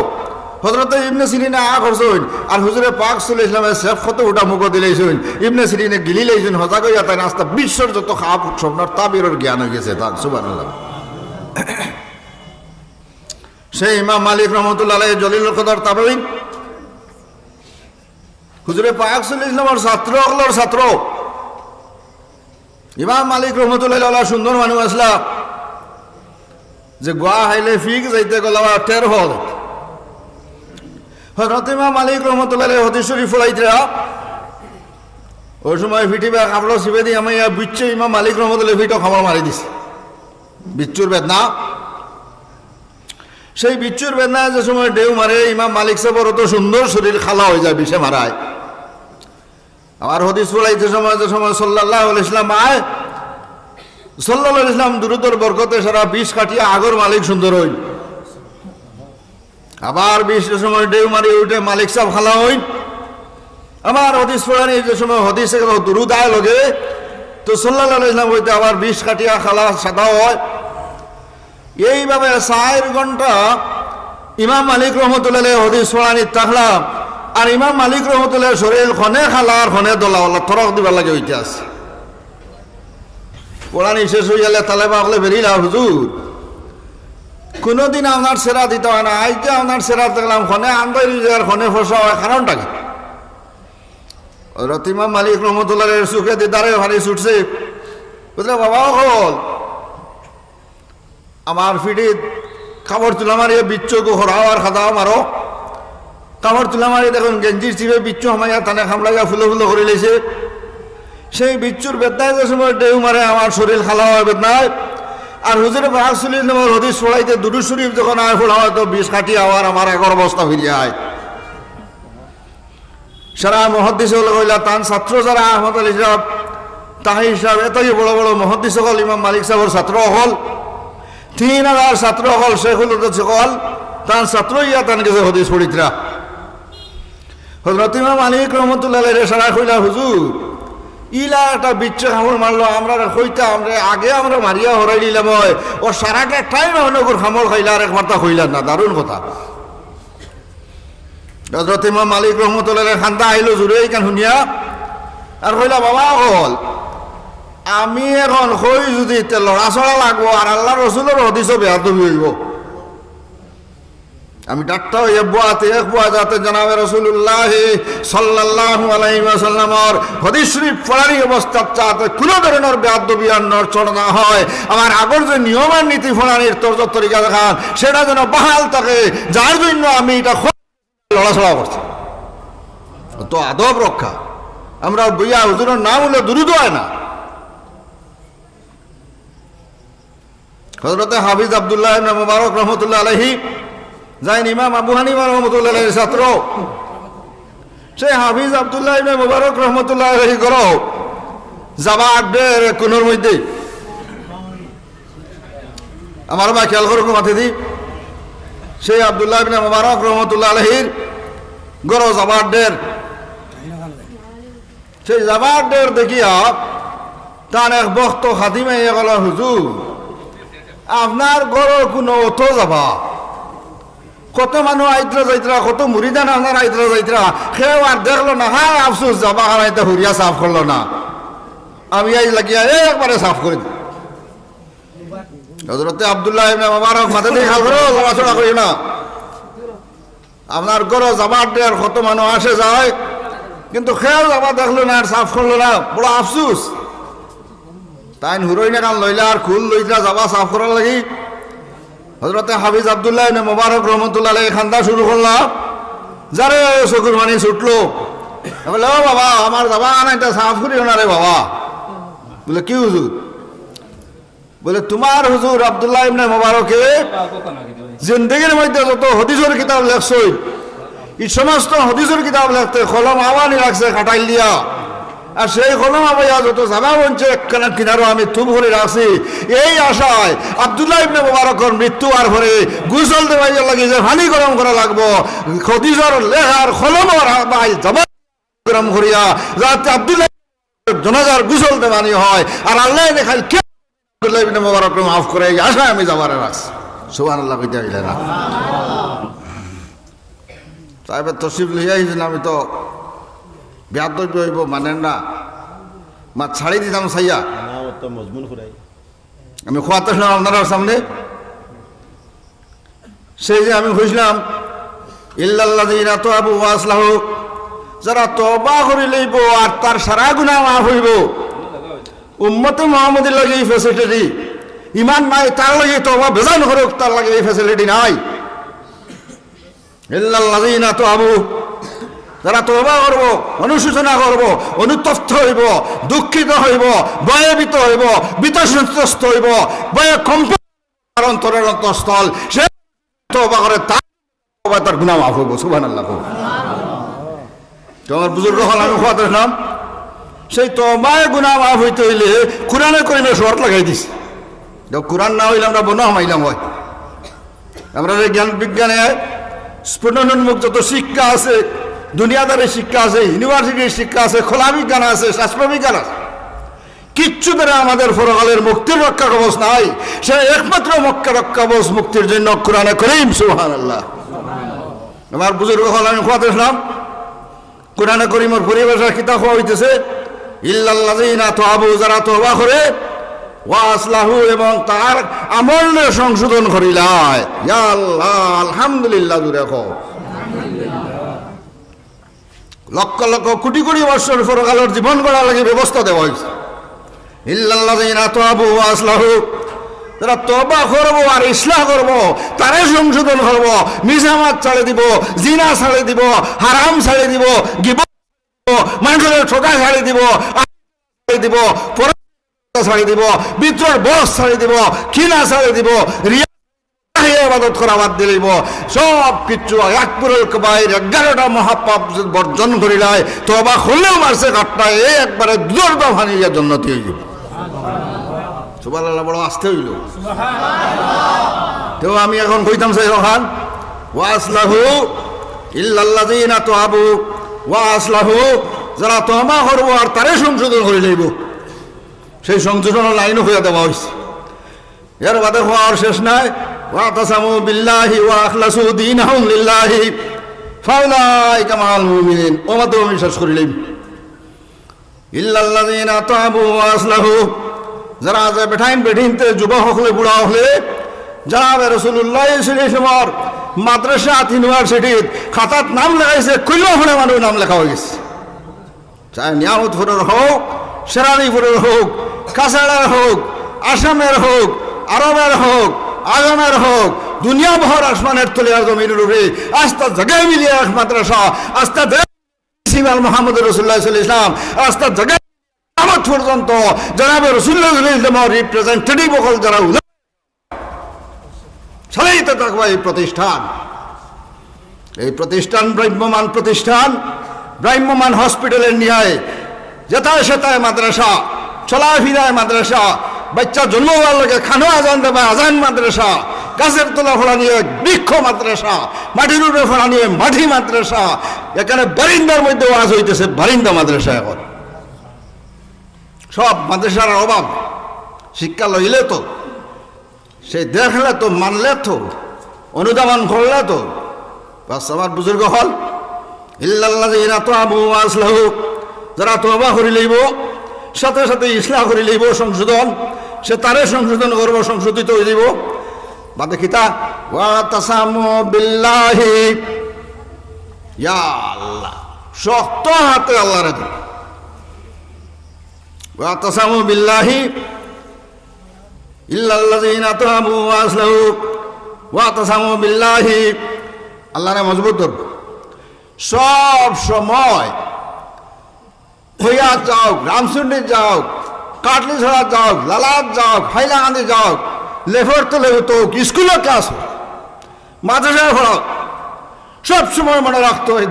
হযরত ইবনে সিরিন না করছেন আর হুজুরে পাক সাল্লাল্লাহু আলাইহি ওয়াসাল্লামের শেফ কত উঠা মুখ দিলেছেন ইবনে সিরিনে গিলি লইছেন হজা কইয়া তাই নাস্তা বিশ্বর যত খাপ স্বপ্নর তাবিরের জ্ঞান হয়ে গেছে তা সুবহানাল্লাহ সেই ইমাম মালিক রহমতুল্লাহ আলাইহি জলিলুল কদর তাবেঈন, হুজুরে পাক সাল্লাল্লাহু আলাইহি ওয়াসাল্লামের ছাত্র হলর ছাত্র ইমাম মালিক রহমতুল্লাহ আলাইহি সুন্দর মানুষ আসলা যে গোয়া হাইলে ফিক যাইতে গেল টের হল হযরত ইমাম মালিক রহমতুল্লাহ আলাইহি হাদিস শরীফ পড়াইতরা ওই সময় ফিটিবা কাপড় সিবে দিয়ে আমি বিচ্ছু ইমাম মালিক রহমতুল্লাহ ফিটো খাবার মারি দিছে বিচ্ছুর বেদনা। সেই বিচ্ছুর বেদনা যে সময় ঢেউ মারে ইমাম মালিক সাহেবের অত সুন্দর শরীর খালা হয়ে যায় বিষে মারায়। আমার হদিস পড়াইতে সময় যে সময় সাল্লাল্লাহু আলাইহি ওয়াসাল্লাম আয় সাল্লাল্লাহু আলাইহি ওয়াসাল্লাম দুরুদর বরকতে সারা বিষ কাটিয়ে আগর মালিক সুন্দর হইল। আবার বিশের সময় ঢেউ মারি উঠে মালিক সাহেব খালা হইল। আমার হদিস পড়ানি যে সময় হদিসে দুরুদ আয় লগে তো সাল্লাল্লাহু আলাইহি ওয়াসাল্লাম হইতে আবার বিষ কাটিয়া খালা সাদা হয়। এইভাবে 4 ঘন্টা ইমাম মালিক রহমতুল্লাহ হদিস পড়ানি থাকলাম আর ইমাম মালিক রহমতুল্লাহ শরীর খনে খালা আর খনে দোলা তরক দিবার লাগে হইতে আছে। পড়ানি শেষ হয়ে গেলে তালেবা হলে বেরিয়ে হুজুর কোনোদিন আপনার সেরা দিতে হয় না, আজ যে আপনার সেরা দেখলাম খনে আন্দাই আর খনে ফসা হয় কারণটা কি? ইমাম মালিক রহমতুল্লাহ চোখে দিদারে ভারী ছুটছে বুঝলে বাবা হল আমার ফিটিত কাপড় তুলা মারিয়ে বিচ্ছু হরাও আর খাদাও মারো কাপড় তুলা মারি দেখুন গেঞ্জির চিপে বিচ্ছু হামাইয়া টানে খামলাইয়া ফুলো ফুলো করে লেছে। সেই বিচ্ছুর বেদনায় যে সময় ঢেউ মারে আমার শরীর খালা হয় বেদনায়। আর হুজুরে পাক সাল্লাল্লাহু আলাইহি ওয়াসাল্লাম হদিস পড়াইতে দুরূদ শরীফ যখন আয় পড়া হয় তো বিষ কাটিয়ে আবার আমার আগর অবস্থা ফিরে যায়। সারা মুহাদ্দিস হইলা তান ছাত্র যারা আহমদ আলী সাহেব তাহি সাহেব এতই বড় বড় মুহাদ্দিস হল ইমাম মালিক সাহেবের ছাত্র হল 3000 ছাত্র হল শেখুল হল তান ছাত্র ইয়া তান কাছে হদিস পড়িতরা। হযরত ইমাম মালিক রহমতুল্লাহ আলাইহি সারা কইলা হুজুর ইলা একটা বিচ্ছু খামড় মারলো আমরা কইতা আমরা আগে আমরা মারিয়া হরাই দিলাম হয় ও সারাটা টাইম অনগর খামড় খাইলা আর একবার তা কইলা না দারুণ কথা। হযরত ইমাম মালিক রহমতুল্লাহ খান্দা আইলো জুড়ে এইখান শুনিয়া আর কইলা বাবা হল আমি এখন কই যদি লড়াচড়া লাগবো আর আল্লাহ রসুলের হদিসও বেয়াদবি হইব আমি ডাক্তার হইয়া বুয়াতে এক বুয়া যাতে জানাবে রাসূলুল্লাহ সাল্লাল্লাহু আলাইহি ওয়াসাল্লামের হদিস শরীফ পড়ার অবস্থা চাতে কোনো ধরনের বেয়াদবি আর নড়চড় না হয়। আমার আগর যে নিয়ম আর নীতি ফলানির তরিকা দেখান সেটা যেন বহাল থাকে, যার জন্য আমি এটা লড়াচড়া করছি তো আদব রক্ষা। আমরা বইয়া হুজুরের নাম হলে দুরুদ হয় না। হযরতে হাফিজ আব্দুল্লাহ ইবনে মুবারক রহমতুল্লাহ আলাইহি যাইন ইমাম আবু হানিফা রহমতুল্লাহ আলাইহির ছাত্র সেই হাফিজ আব্দুল্লাহ ইবনে মুবারক রহমতুল্লাহ আলাইহি করো যাবা আড্ডের কোনোর মধ্যে আমার বা খেয়াল করো মাথে দি সেই আব্দুল্লাহ ইবনে মুবারক রহমতুল্লাহ আলাইহির গরো যাবা আড্ডের সেই যাবা আড্ডের দেখিয়া তার এক বক্ত খাদিমে গেল হুজুর আপনার গরো কোনো অতো যাবা কত মানুষ আইতরা যাইতরা কত মুরিদান আপনার আইতরা যাইতরা সেও আর দেখলো না হ্যাঁ আফসোস যাবা হারাইতে হুরিয়া সাফ করলো না আমি আই লাগিয়া একবারে সাফ করে দিই। হযরতে আব্দুল্লাহ ইবনে মুবারক মাথা দিয়ে খাল করো লড়াচড়া করি না আপনার গরো যাবা আর কত মানুষ আসে যায় কিন্তু সেও যাবা দেখলো না আর সাফ করলো না বড় আফসোস। তাই হুরই না কান লইলা আর খুল লইতরা যাবা সাফ করার লাগি হযরতে হাফিজ আব্দুল্লাহ ইবনে মুবারক রহমতুল্লাহ আলাইহি খান্দা শুরু করলাম যারে চকুর পানি ছুটলো বলে ও বাবা আমার যাবা আনাইটা সাফ করিও না রে বাবা। বলে কি হুজুর? বলে তোমার হুজুর আব্দুল্লাহ ইবনে মুবারকে জিন্দেগির মধ্যে যত হাদিসের কিতাব লেখছই এই সমস্ত হাদিসের কিতাব লিখতে কলম আওয়ানি রাখছে কাটাইল দিয়া আর সেই কলম আবাইয়া যত জামা বঞ্চে একখানা কিনারও আমি তুম করে রাখছি এই আশায় আব্দুল্লাহ ইবনে মুবারকের মৃত্যু আর পরে গুসল দেওয়াইয়া লাগে যে পানি গরম করা লাগবো খদিজার লেখার কলম আর জামা গরম করিয়া যাতে আব্দুল্লাহ জনাজার গুসল দেওয়ানি হয় আর আল্লাহ দেখাল কে আব্দুল্লাহ ইবনে মুবারক মাফ করে এই আশায় আমি যাবারে রাখছি। সুবহানাল্লাহ কইতে হইলে না সাহেবের তশরিফ লইয়া আইছেন আমি তো বেয়াদবি হইব মানেন না মা ছাড়ি দিতাম সাইয়া আমি খোয়াতে শুনলাম আপনার সামনে সেই যে আমি বুঝলাম ইল্লাল্লাযীনা তাবু ওয়া আসলাহু, যারা তওবা করে লইব আর তার সারা গুনাহ মাফ হইব। উম্মতে মুহাম্মাদের লাগে এই ফ্যাসিলিটি ইমান নাই, তার লাগে তওবা বেজান করুক, তার লাগে এই ফ্যাসিলিটি নাই। ইল্লাল্লাযীনা তাবু, যারা তওবা করব, অনুশোচনা করব, অনুতপ্ত হইব, দুঃখিত হইব, ভয়ভীত হইব, বিতসন্ত্রস্ত হইব, ভয়ে কম্পন অন্তরের অন্তঃস্থল, সে তওবা করে তার গুনাহ মাফ হইব। সুবহানাল্লাহ। তোমার বুজুর্গ হল আমি খোয়াতে নাম, সেই তওবায় গুনাহ মাফ হইতে হইলে কোরআনে করিমে শর্ত লাগাই দিছে। কোরআন না হইলে আমরা বনা হামাইলাম হয়। আমরা জ্ঞান বিজ্ঞানে স্ফুটনোন্মুখ যত শিক্ষা আছে, দুনিয়াদারের শিক্ষা আছে, ইউনিভার্সিটির শিক্ষা আছে, খোলা বিজ্ঞান আছে, শাস্ত্রবিজ্ঞান আছে, কিচ্ছু দ্বারা আমাদের পরকালের মুক্তির রক্ষা কবচ নাই। সে একমাত্র রক্ষা কবচ মুক্তির জন্য কোরআনে করিম। সুবহানাল্লাহ। আমার বুজুর্গ হল আমি খোয়াতে নাম, কোরআনে করিমের পরিভাষা কিতাব হওয়া হইতেছে ইল্লাল্লাযীনা তাবু, যারা তওবা করে, ওয়া আসলাহু, এবং তার আমলে সংশোধন করিলায়। ইয়া আল্লাহ, আলহামদুলিল্লাহ জুড়ে কও। লক্ষ লক্ষ কোটি কোটি বছর পরকালের জীবন গড়ার লাগে ব্যবস্থা দেওয়া হয়েছে। ইল্লাল্লাযীনা তাবু ওয়া আসলাহু, যারা তওবা করব আর ইসলাহ করব, তারে সংশোধন করব, মিজামাত ছাড়ে দিব, জিনা ছাড়ে দিব, হারাম ছাড়ে দিব, গিবত মানুষের ঠোকা ছাড়ে দিব, দিব ছাড়ে দিব, বিদ্রোহ বস ছাড়ে দিব, কিনা ছাড়ে দিব, রিয়া ইবাদত করা বাদ দিলিব, সব কিছু আকবরুল কবাইর 11টা মহাপাপ বর্জন করিলায়। তওবা করলেও মারছে কাটটা, এই একবারে দুর্দা ভানিয়া জান্নাতি হয়ে যাবে। সুবহানাল্লাহ, বড় আসতে হইল। তো আমি এখন কইতাম সেই রহান ওয়া আসলাহু ইল্লাল্লাযীনা তাবু ওয়া আসলাহু, যারা তওবা করব আর তারে সংশোধন করে লইব, সেই সংশোধনের লাইনও হইয়া দেওয়া হয়েছে। এর বাদে হওয়ার শেষ নাই। ওয়াতাসামু বিল্লাহি ওয়া আখলাসু দীনাহুম লিল্লাহি ফাউলাইকা মাআল মুমিনিন, ও মাত্র আমি শেষ করিলাম। ইল্লাল্লাযীনা তাবু ওয়া আসলাহু, যারা আজ বেঠাইন বেঠিনতে যুবক হলে বুড়া হলে জানাবে রাসূলুল্লাহ সাল্লাল্লাহু আলাইহি মাদ্রাসা ইউনিভার্সিটি খাতাত নাম লেখাইছে, কইলো হলে মানুষ নাম লেখা হয়ে গেছে। চাই নিয়ামতপুরের হোক, সেরানীপুরের হোক, কাছাড়ার হোক, আসামের হোক, আরবের হোক, আজমের হোক, দুনিয়া ভর আসমানের তলে আর জমিনের উপরে আস্তা জায়গায় মিলিয়ে এক মাদ্রাসা, আস্তা সিমাল মোহাম্মদ রাসূলুল্লাহ সাল্লাল্লাহু আলাইহি ওয়াসাল্লাম, আস্তা জায়গায় কিয়ামত পর্যন্ত জনাবে রাসূলুল্লাহ সাল্লাল্লাহু আলাইহি ওয়াসাল্লাম রিপ্রেজেন্টেটিভ হল যারা চালাইত থাকবে এই প্রতিষ্ঠান। এই প্রতিষ্ঠান ব্রাহ্মমান প্রতিষ্ঠান, ব্রাহ্মমান হসপিটালের নিয়ে যেতায় সেতায় মাদ্রাসা, চলাফিরায় মাদ্রাসা, বাচ্চা জন্ম হওয়ার লাগে খানো আজান দেবে আজান মাদ্রাসা, গাছের তোলা ফোড়া নিয়ে বৃক্ষ মাদ্রাসা, মাটির উপরে ফোড়া নিয়ে মাটি মাদ্রাসা, এখানে বারিন্দার মধ্যে ওয়াজ হইতেছে বারিন্দা মাদ্রাসা। এখন সব মাদ্রাসার অভাব। শিক্ষা লইলে তো, সে দেখলে তো, মানলে তো, অনুধাবন করলে তো বাস। আমার বুজুর্গ হল ইল্লাল্লাযীনা তাবু ওয়া আসলাহু, যারা তওবা করে লইব, সাথে সাথে ইসলাহ করে লইব, সংশোধন, সে তারে সংশোধন করব, সংশোধিত হয়ে যাব। বাদে কিতা ওয়াতাসামু বিল্লাহি, ইয়া আল্লাহ, শক্ত হাতে আল্লাহর হাতে। ওয়াতাসামু বিল্লাহি ইল্লাল্লাযীনা তাবু ওয়া আসলাহু ওয়াতাসামু বিল্লাহি, আল্লাহরে মজবুত করব। সব সময় হইয়া যাও, রামচন্ডী যাও, কাটলি ছড়া যাও, লালাত যাও, হাইলাকান্দি যাও, লেফর তো লেবু তো, স্কুলের ক্লাস হোক, মাদ্রাসায় পড়াও, সব সময় মনে রাখতে হয়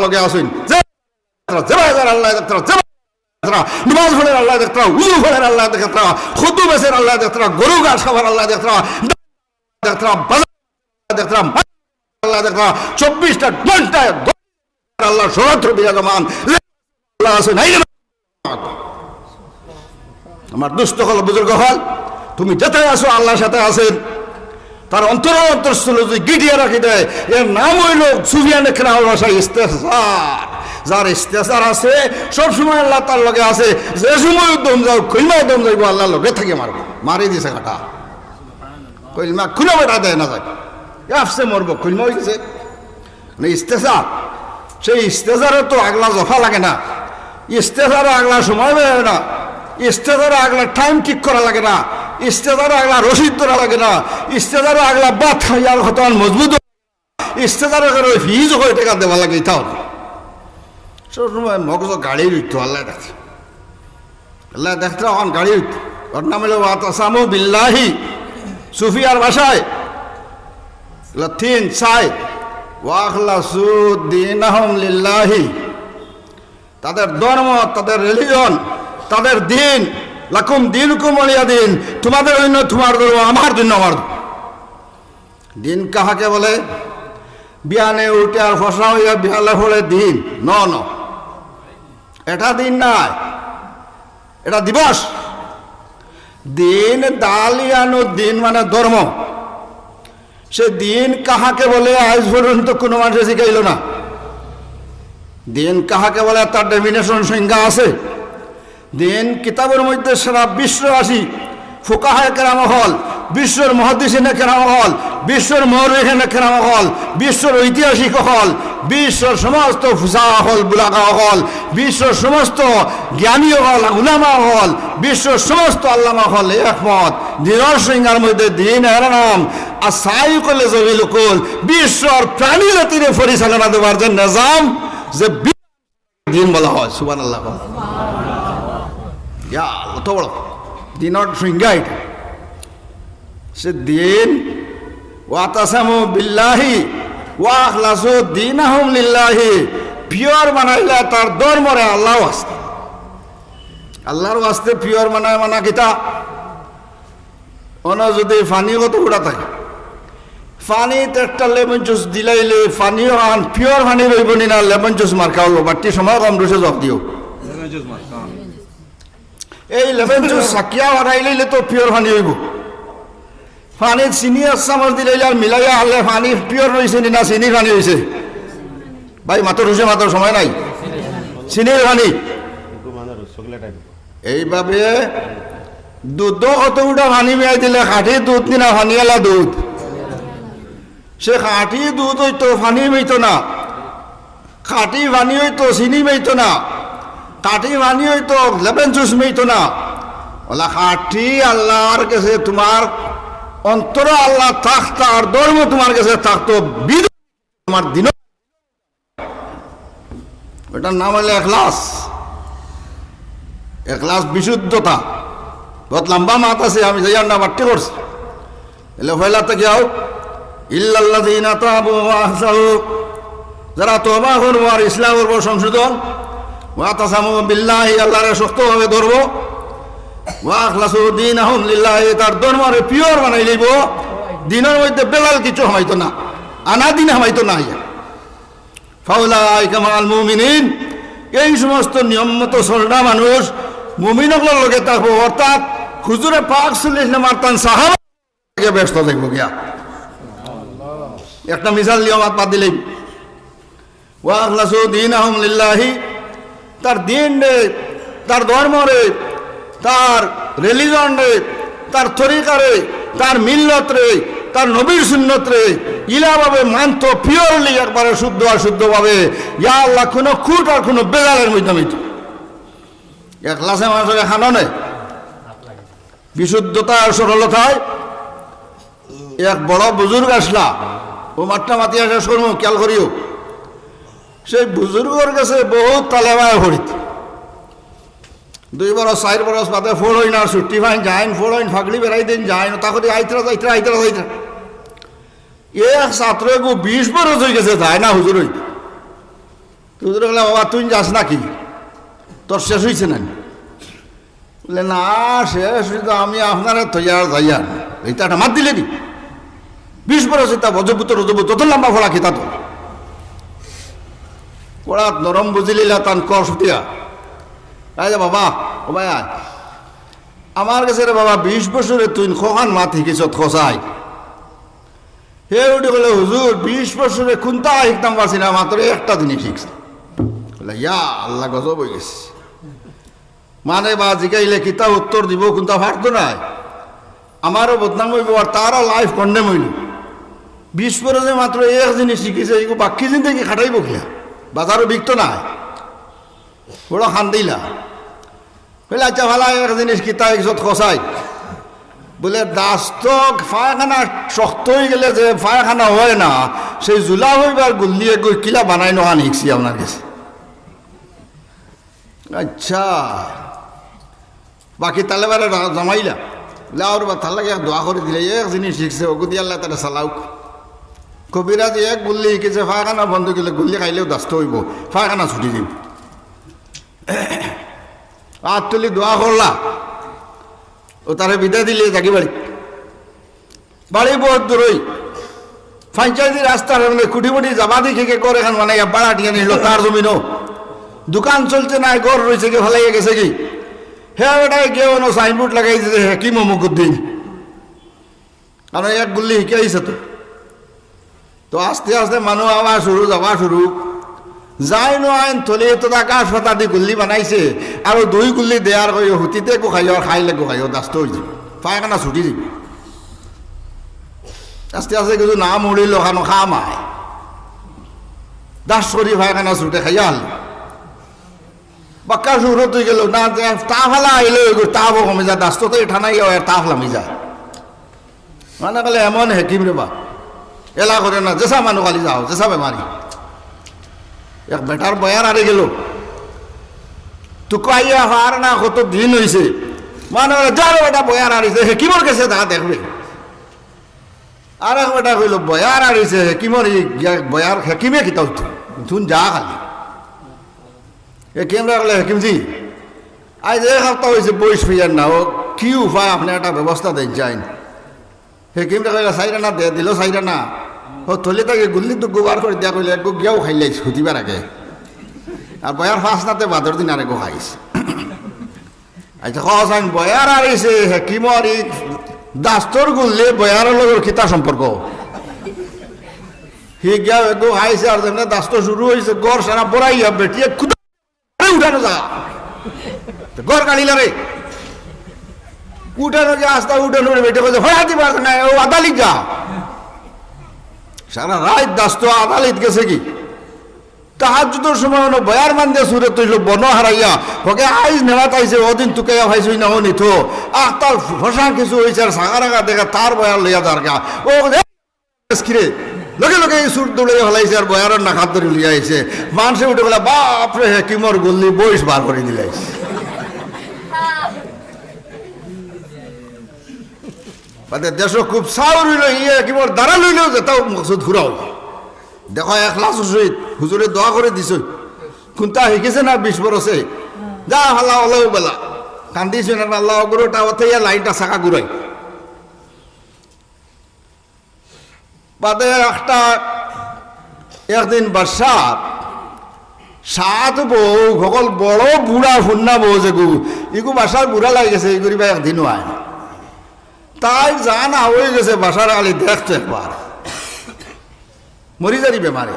লগে আসুন, আল্লাহ দেখতরা, নমাজ ফলের আল্লাহ দেখতরা, উজু ফলের আল্লাহ দেখতরা, খুদু বেসের আল্লাহ দেখতরা, গরু গাছ খাবার আল্লাহ দেখতরা, দেখতরা, আল্লাহ দেখতরা, 24টা ঘন্টায় আল্লাহ সরাত্র বিরাজমান। আমার দুস্থ হল, বুজুর্গ হল, তুমি যেতে আসো আল্লাহর সাথে আছেন। তার অন্তরস্থল যদি গিটিয়ে রাখি দেয়, এর নাম হইল সুফিয়ানে কেরামের ভাষায় ইস্তেসার। যার ইস্তেসার আছে সবসময় আল্লাহ তার লগে আছে, যে সময় দম যাও কইলমা দম যাইব আল্লাহ লগে থেকে মারবো, মারি দিছে কাটা, কইলমা খুলে বেটা দেয় না যায়। আসছে মরব খুলমা হয়েছে মানে ইস্তেজার, সেই ইস্তেজারে তো আগলা জফা লাগে না, ইস্তেজারে আগলা সময় বেরোয় না, ইস্তেজারে আগলা টাইম ঠিক করা লাগে না, ইস্তেজারে আগলা রসিদ ধরা লাগে না, ইস্তেজারে আগলা বাদ খাইয়ার হতো মজবুত, ইস্তেজারে ওই ফিজ হয়ে টাকা দেওয়া লাগে তাও সব সময় মগজ গাড়ি উঠতো আল্লাহ দেখছে, আল্লাহ দেখতে এখন গাড়ি উঠতো। ওর নাম হলো ওয়াতাসামু বিল্লাহি, সুফিয়ার ভাষায় তিন চাই ওয়াখলাসু দীনাহুম লিল্লাহি, তাদের ধর্ম, তাদের রিলিজন, তাদের দিন, লাকুম দীনুকুম ওয়ালিয়া দিন, তোমাদের জন্য তোমার ধর্ম, আমার জন্য আমার ধর্ম। দিন কাহাকে বলে? বিয়ানে উঠে আর ফসা হইয়া বিহালে হলে দিন ন ন, এটা দিন নাই, এটা দিবস। দিন দালিয়ানু দিন মানে ধর্ম, সে দিন কাহাকে বলে আজ পর্যন্ত কোনো মানুষ শিখাইল না। দিন কাহাকে বলে তার ডেফিনেশন সংজ্ঞা আছে। দিন কিতাবের মধ্যে সারা বিশ্ববাসী ফুকাহায়ে কেরাম হল, বিশ্বর মুহাদ্দিসিনে কেরাম হল, বিশ্বর মুআররিখিনে কেরাম হল, বিশ্বর ঐতিহাসিক হল, বিশ্বর সমস্ত ফুসাহা হল, বুলাগা হল, বিশ্বর সমস্ত জ্ঞানী হল, উলামা হল, বিশ্বর সমস্ত আল্লামা হল একমত দিনের সংজ্ঞার মধ্যে দিন এর নাম আর সাই করলে জবিলকুল বিশ্বর প্রাণী জাতিরে পরিচালনা দেওয়ার যে নিজাম, যে দিন বলা হয়। সুবহানাল্লাহ, অত বড় দিনের সংজ্ঞা এটা। সে দিন ওয়াতাসামু বিল্লাহি ওয়াখলাসু দীনাহুম লিল্লাহি, পিওর বানাইলে তার ধর্মরে আল্লাহর ওয়াস্তে, আল্লাহর ওয়াস্তে পিওর বানায় মানা কিতা অন যদি ফানি কত উড়া থাকে, ফানিতে একটা লেমন জুস দিলাইলে ফানিও আন পিওর ফানি রইব নি না, লেমন জুস মার্কা হলো বাড়তি সময় কম রয়েছে জব দিও। এই লেমন জুস সাকিয়া হারাইলে তো পিওর ফানি হইব, পানির চিনি চামচ দিলে আর মিলাইয়া হারলে পানি পিওর রয়েছে না চিনি পানি হয়েছে? ভাই মাত্র রয়েছে, মাত্র সময় নাই, চিনির পানি। এইভাবে দুধ কতগুটা পানি মিলাই দিলে খাঁটি দুধ কিনা পানিওয়ালা দুধ, সে খাঁটি দুধ হইতো পানি মেইতো না, খাঁটি পানি হইতো চিনি মেইতো না, খাঁটি পানি হইতো লেমন জুস মেইতো না। ওলা খাঁটি আল্লাহর কাছে তোমার অন্তর আল্লাহ থাকতো আর ধর্ম তোমার কাছে থাকতো, তোমার দিন ওটার নাম হলো এখলাস। এখলাস বিশুদ্ধতা, বহুত লম্বা মাত আছে, আমি যাই না বাট্টি করছি। এলে ফেলা থেকে যাও ইল্লাল্লাযীনা তাবু ওয়া আহসানু, যারা তওবা করবো আর ইসলাম করবো সংশোধন, ওয়াতাসামু বিল্লাহি, আল্লাহরে শক্তভাবে ধরবো, ওয়াখলাসু দীনাহুম লিল্লাহি, তার ধর্মরে পিওর বানাই লইব, দিনের মধ্যে বেলাল কিছু হমাইতো না, আনা দিন হমাইতো না। ফাউলাইকা মাআল মুমিনিন, এই সমস্ত নিয়ম মতো চলনা মানুষ মুমিনগুলোর লগে থাকবো, অর্থাৎ হুজুরে পাক সাল্লাল্লাহু আলাইহি মারতান সাহাবা ব্যস্ত থাকবো গিয়া। একটা মিসাল নিয়ম বাদ দিলেই ওয়াখলাসু দীনাহুম লিল্লাহি, তার দিন রে, তার ধর্ম রে, তার রিলিজন রে, তার তরিকা রে, তার মিল্লত রে, তার নবীর সুন্নত রে ইলাভাবে মানত পিওরলি, একবারে শুদ্ধ আর শুদ্ধভাবে। ইয়া আল্লাহ, কোনো খুঁট আর কোনো বেজালের মধ্যে মিতো এখলাসে মানুষের খানো নেই, বিশুদ্ধতা আর সরলতায়। এক বড় বুজুর্গ আসলা, ও মাঠটা মাতি আসা শুনবো, খেয়াল করিও। সেই বুজুর্গর কাছে বহুত তালেবায় হরিত, 2 বরস 4 বরস বাদে ফোর হইন আর ছুটি ফাইন যাইন, ফোর হইন ফাগলি বেড়াই দিন যাইন, তাকে আইতরা যাইতরা আইতরা যাইতরা এক ছাত্র 20 বরস হয়ে গেছে যায় না হুজুর হইতে। হুজুর বলে, বাবা তুই যাস নাকি, তোর শেষ হয়েছে না? বলে, না শেষ হইতো, আমি আপনারা তৈয়ার যাইয়া এইটা একটা মাত দিলে নি 20 বরস এটা বজবুত রজবুত তত লম্বা ফোড়া খেতা তো পড়া নরম বুঝিলিলা তান কর সুতিয়া আয় বাবা, ও ভাই আমার কাছে রে বাবা 20 বছরে তুই খোখান মাত শিকিস খসাই। হে উঠে বলে, হুজুর 20 বছরে কোনটা শিখতাম পারছি না, মাত্র একটা জিনিস শিখছি। বলে, ইয়া আল্লাহ গজব হয়ে গেছে। মানে বা জিগাইলে কিতা উত্তর দিব কোনটা পারতো নাই, আমারও বদনাম হইব আর তারও লাইফ কন্ডেম হইল। 20 বছরে মাত্র এক জিনিস শিখিছে, এগুলো বাকি জিন্দগি খাটাইব কিনা, বাজারও বিকতো নাই, বড় খান দিলা বলে আচ্ছা ভালো এক জিনিস কিতা একজত খসাই বলে দাস্ত ফায়খানা শক্ত হয়ে গেলে যে ফায়খানা হয় না, সেই জুলা হইবার গুলিয়ে গই কিলা বানাই নহান শিখছি আপনার কাছে। আচ্ছা বাকি তাহলে বারে জমাইলা বলে আর বা তার লাগে দোয়া করে দিলে এক জিনিস শিখছে ওগুদি আল্লাহ তারা চালাওক। কবিরাজ এক গুল্লি শিখেছে ফায়খানা বন্ধ গেলে গুল্লি খাইলেও দাস্ত হইব, ফায়খানা ছুটি দিব। হাত তুলি দোয়া করলা, ও তারে বিদায় দিলে যাকি বাড়ি বাড়ি বহুত দূরই পঞ্চায়েতি রাস্তার খুঁটিমুটি যাবা দেখে কর এখন মানে বাড়া টিকে নিল তার জমিনও দোকান চলছে না, ঘর রয়েছে কি ভালো গেছে কি, হ্যাঁ ওটাই কেউ সাইনবোর্ড লাগাইছে যে হেকিম অমুকুদ্দিন, কারণ এক গুল্লি শিখে আইছে তো আস্তে আস্তে মানুষ আবার শুরু যাবা শুরু যাই নো আইন থলে তো কাঠ ফাটা দি গুল্লি বানাইছে আর 2 গুল্লি দেয়ার কই হুতিতে গোখাইও আর খাইলে গোখাইও দাস্ত হয়ে যাবে, পায়খানা ছুটি যাবে। আস্তে আস্তে কিছু নাম উড়িল খানো খামায় দাস করি পায়খানা ছুটে খাইয়া হল বাক্কা শুরু হয়ে গেল না, তাফালা আইলে তাপও কমে যায়, দাস্ত তো ঠানাই তাফ নামি যায়। মানে কলে এমন হেকিম রে বা এলা করে না, যেসা মানুষ খালি যাও যেসা বেমারি। এক বেটার বয়ার আরে গেল তোকে আইয়া হার না কত দিন হয়েছে, মানে যার বেটা বয়ার আড়িছে হেকিমর কাছে তা দেখবে। আর এক বেটা কইল বয়ার আড়িছে হেকিমর বয়ার হেকিমে কিতাও তুন যা খালি হেকিমরা কলে হেকিমজি আজ এক সপ্তাহ হয়েছে বইস ফিয়ার না, ও কি উপায় আপনি একটা ব্যবস্থা দেন যাইন। হেকিমরা কইলা চাইরা না দিল চাইরা না, ও থলি তাকে গুল্লি তো গোবার করে দিয়া কইলে একগো গিয়াও খাইলে ছুটিবার আগে, আর বয়ার ফাঁস নাতে বাদর দিন আর এগো খাইছে। আচ্ছা খান বয়ার আড়িছে হেকিমর দাস্তর গুললে বয়ারের লগর খিতা সম্পর্ক, সি গিয়া এগো খাইছে আর যেমন দাস্ত শুরু হয়েছে গড় সারা বড়াইয়া বেটিয়ে উঠানো যা গড় কাড়িলা রে উঠানো যে আস্তা উঠানো বেটে বলছে হয়াতি পারছে না, ও আদালিত যা সারা রাত দাস্ত আদালত গেছে কি তাহাজ্জুদের সময় বয়ার মান দিয়ে সুরে তৈল বন হারাইয়া ওকে আইজ নেওয়াত আইছে ওদিন তুকে ভাইছই না হনি তো আহ তার ফসা কিছু হয়েছে আর সাগা রাগা দেখা তার বয়ার লইয়া দাঁড়া ও রে লগে লগে এই সুর দৌড়ে হলাইছে আর বয়ারের নাকাত ধরে লিয়া আইছে, মানুষে উঠে বলে বাপরে হেকিমর গুল্লি বইস বার করে দিলাইছে। দেশ খুব চাও রইল ইয়ে হেকিমর দ্বারা লইলেও যে তাও মকসুদ ঘুরাও দেখো একলাস হুসুর হুজুরে দোয়া করে দিছ কোনটা শিখেছে না 20 বছরে যা হাল্লা হলেও বেলা কান্দিছ না আল্লাহ গুরুটা ওতে লাইনটা চাকা ঘুরাই বাদে একটা একদিন বাদশাহ 7 বউ সকল বড় বুড়া ফুন্না বউ যে গু ইগু বাসার বুড়া লাগে গেছে এই করিবা একদিনও আয় না, তাই জানা হয়ে গেছে বাসার আলি দেখতো একবার মরি যারি বেমারে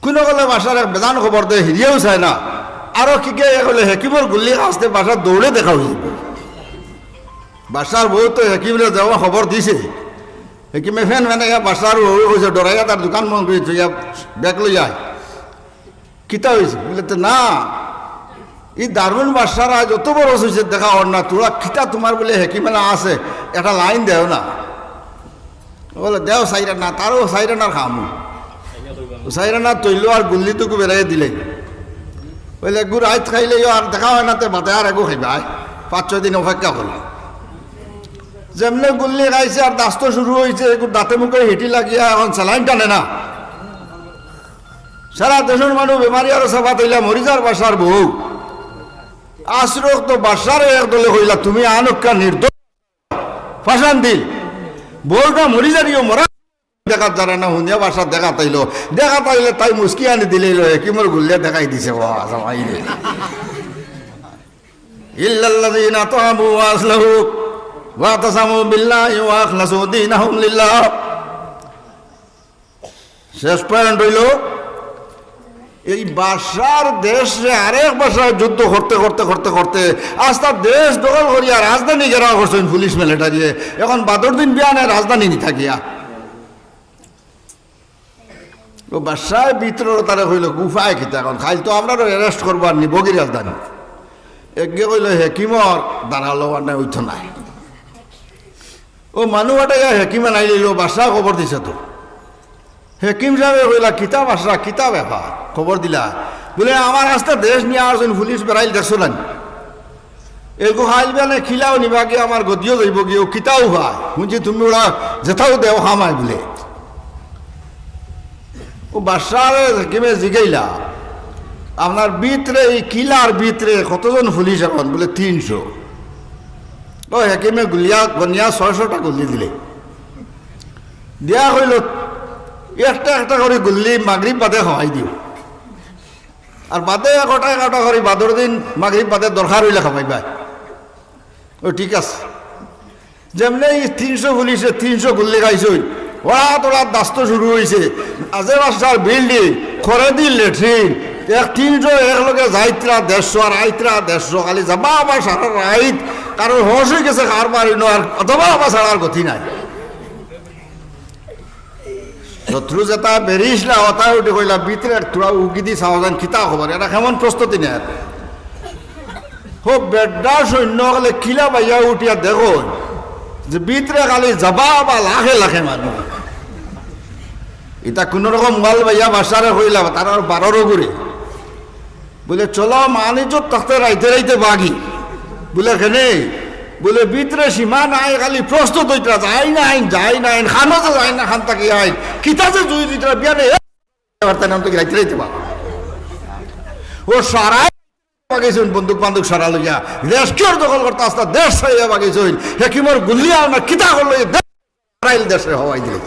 কোনো গেলে বাসার এক বেদান খবর দেয় হিরিয়েও চায় না, আরো কি কে হলে হেকিমর গুল্লি আসতে বাসার দৌড়ে দেখা হয়ে যাবে। বাসার বউ তো হেকিমরে যাওয়া খবর দিছে, হেকিমে ফেন মানে বাসার বউ হয়েছে ডরাইয়া তার দোকান মন করে থইয়া ব্যাগ লই যায় কিতা হয়েছে বলে তো না এই দারুণ বাসারা যত বড় হয়েছে দেখা ওর না তোরা খিতা তোমার বলে হেকিমেলা আছে একটা লাইন দেও না, বলে দেও সাইরা না তারও সাইরা না খামু সাইরা না তৈল আর গুল্লিটুকু বেড়াইয়া দিলে বলে একগু রাত খাইলে আর দেখা হয় না তে মাতে আর এগু খাইবা 5-6 দিন অপেক্ষা করলাম। যেমনি গুল্লি খাইছে আর দাস্ত শুরু হয়েছে একটু দাঁতে মুখে হিটি লাগিয়া এখন স্যালাইন টানে না, সারা দেশের মানুষ বেমারি আরো সভা তৈলা মরিজার বাসার বউ আশ্রক তো বাসার এক দলে হইলা তুমি আনকা নির্দোষ ফাঁসান দিল বউটা মরিজারিও মরা দেখা যারা না হুনিয়া বাসার দেখা তাইলে তাই মুস্কি আনি দিলে কিমর গুল্লিয়া দেখাই দিছে ইল্লাল্লাযীনা তাবু ওয়া আসলাহু ওয়া তাসামু বিল্লাহি ওয়া আখলাসু দীনাহুম লিল্লাহ। শেষ পয়েন্ট হইল এই বাসার দেশে আরেক বাসায় যুদ্ধ করতে করতে করতে করতে আস্তা দেশ দখল করিয়া রাজধানী ঘেরাও করছেন পুলিশ মিলিটারি, এখন বাদর দিন বিয়ানে রাজধানী নি থাকিয়া ও বাসায় ভিতর তারা কইল উপায় কিতা এখন খাইল তো আমরা অ্যারেস্ট করবো আর নি বগির রাজধানী একে কইল হেকিমর দাঁড়ালো আর নাই ওইতো নাই ও মানুষ এটা হেকিমে নাই লইল বাসা খবর দিছে তো হেকিম সাহেব কইলা কিতা বাসা কিতা ব্যাপার খবর দিলা বলে আমার রাস্তা দেশ নিয়ে আসুন পুলিশ বেড়াইল দেখছো না এরকম খাইল বেলে খিলাও নিবা গিয়ে আমার গদিও যাইব গিয়ে কিতাও ভাই শুনছি তুমি ওরা যেথাও দেও হামাই বলে ও বাসার হেকিমে জিগাইলা আপনার ভিতরে এই কিলার ভিতরে কতজন পুলিশ এখন বলে 300 ও হেকিমে গুলিয়া গনিয়া 600টা গুলি দিলে দেয়া হইল একটা একটা করে গুল্লি মাগরিব বাদে হওয়াই দিও আর বাদে এগারোটা করে বাদর দিন মাগরিব বাদে দরকার হইলে খাবাইবা ও ঠিক আছে যেমনি 300 পুলিশে 300 গুল্লি খাইছই ওরা তোরা দাস্ত শুরু হয়েছে আজে বাসার বিল্ডিং খরে দিল লেট্রিন 300 একলগে যাইত্রা 150 আর আইত্রা 150 খালি যাবা আবার সারা রাইত কারণ হস হয়ে গেছে খার মারি আর অথবা আবার ছাড়ার গতি নাই শত্রু যেটা বেরিস না ওটা উঠে কইলা ভিতরে তোরা উকি দি সাবধান কিতা খবর এটা কেমন প্রস্তুতি নেয় খুব বেডা সৈন্য গেলে কিলা বাইয়া উঠিয়া দেখো যে ভিতরে খালি যাবা বা লাখে লাখে মানুষ এটা কোন রকম মাল বাইয়া বাসারে কইলা তার আর 12 করে বলে চলো মানিজত তাতে রাইতে রাইতে বাগি বলে কেনে বলে ভিতরে সীমা নাই খালি প্রস্তুত হইতা যাই নাই খানো তো যাই না খান তাকে আই কিতা যে জুই দিতরা বিয়ানে নাম তো রাইতে রাইতে বা ও সারাই বাগেছেন বন্দুক বান্দুক সারা লইয়া দেশ কিয়র দখল করতে আস্তা দেশ ছাইয়া বাগেছেন হেকিমর গুলিয়া না কিতা করলো দেশ দেশে হওয়াই দিলে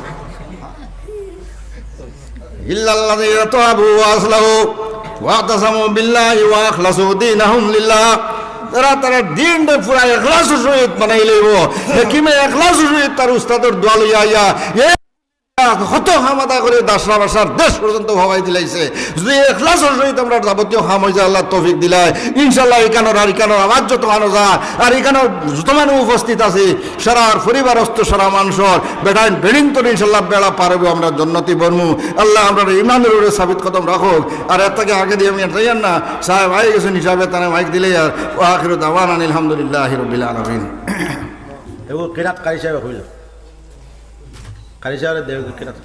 ইল্লাল্লাযীনা তাবু ওয়া আসলাহু ওয়া তাসামু বিল্লাহি ওয়া আখলাসু দীনাহুম লিল্লাহ তারা দিন পুরা এখলাস সহিত বানাই লইব হেকিমে এখলাস সহিত তার উস্তাদের দোয়া লইয়া আইয়া কত হামাদা করে দাসরা বাসার দেশ পর্যন্ত ভাবাই দিলাইছে যদি এখলাস সহিত আমরা যাবতীয় হাম হয়ে যায় আল্লাহ তৌফিক দিলাই ইনশাল্লাহ এখানোর আওয়াজ যত মানুষ যায় আর এখানেও যত মানুষ উপস্থিত আছে সারার পরিবারস্থ সারা মানুষের বেটাইন বেড়িং তো ইনশাল্লাহ বেড়া পারবে আমরা জন্নতি বনমু আল্লাহ আমরা ইমানের উপরে সাবিত কদম রাখো আর এর থেকে আগে দিয়ে আমি যাইয়ান না সাহেব আই গেছেন হিসাবে তারা মাইক দিলে আর ও আখির দাওয়ান আলহামদুলিল্লাহ রাব্বিল আলামিন এগুলো কেরাত কারি সাহেব হইল কারি সাহেবের দেহ কেরাত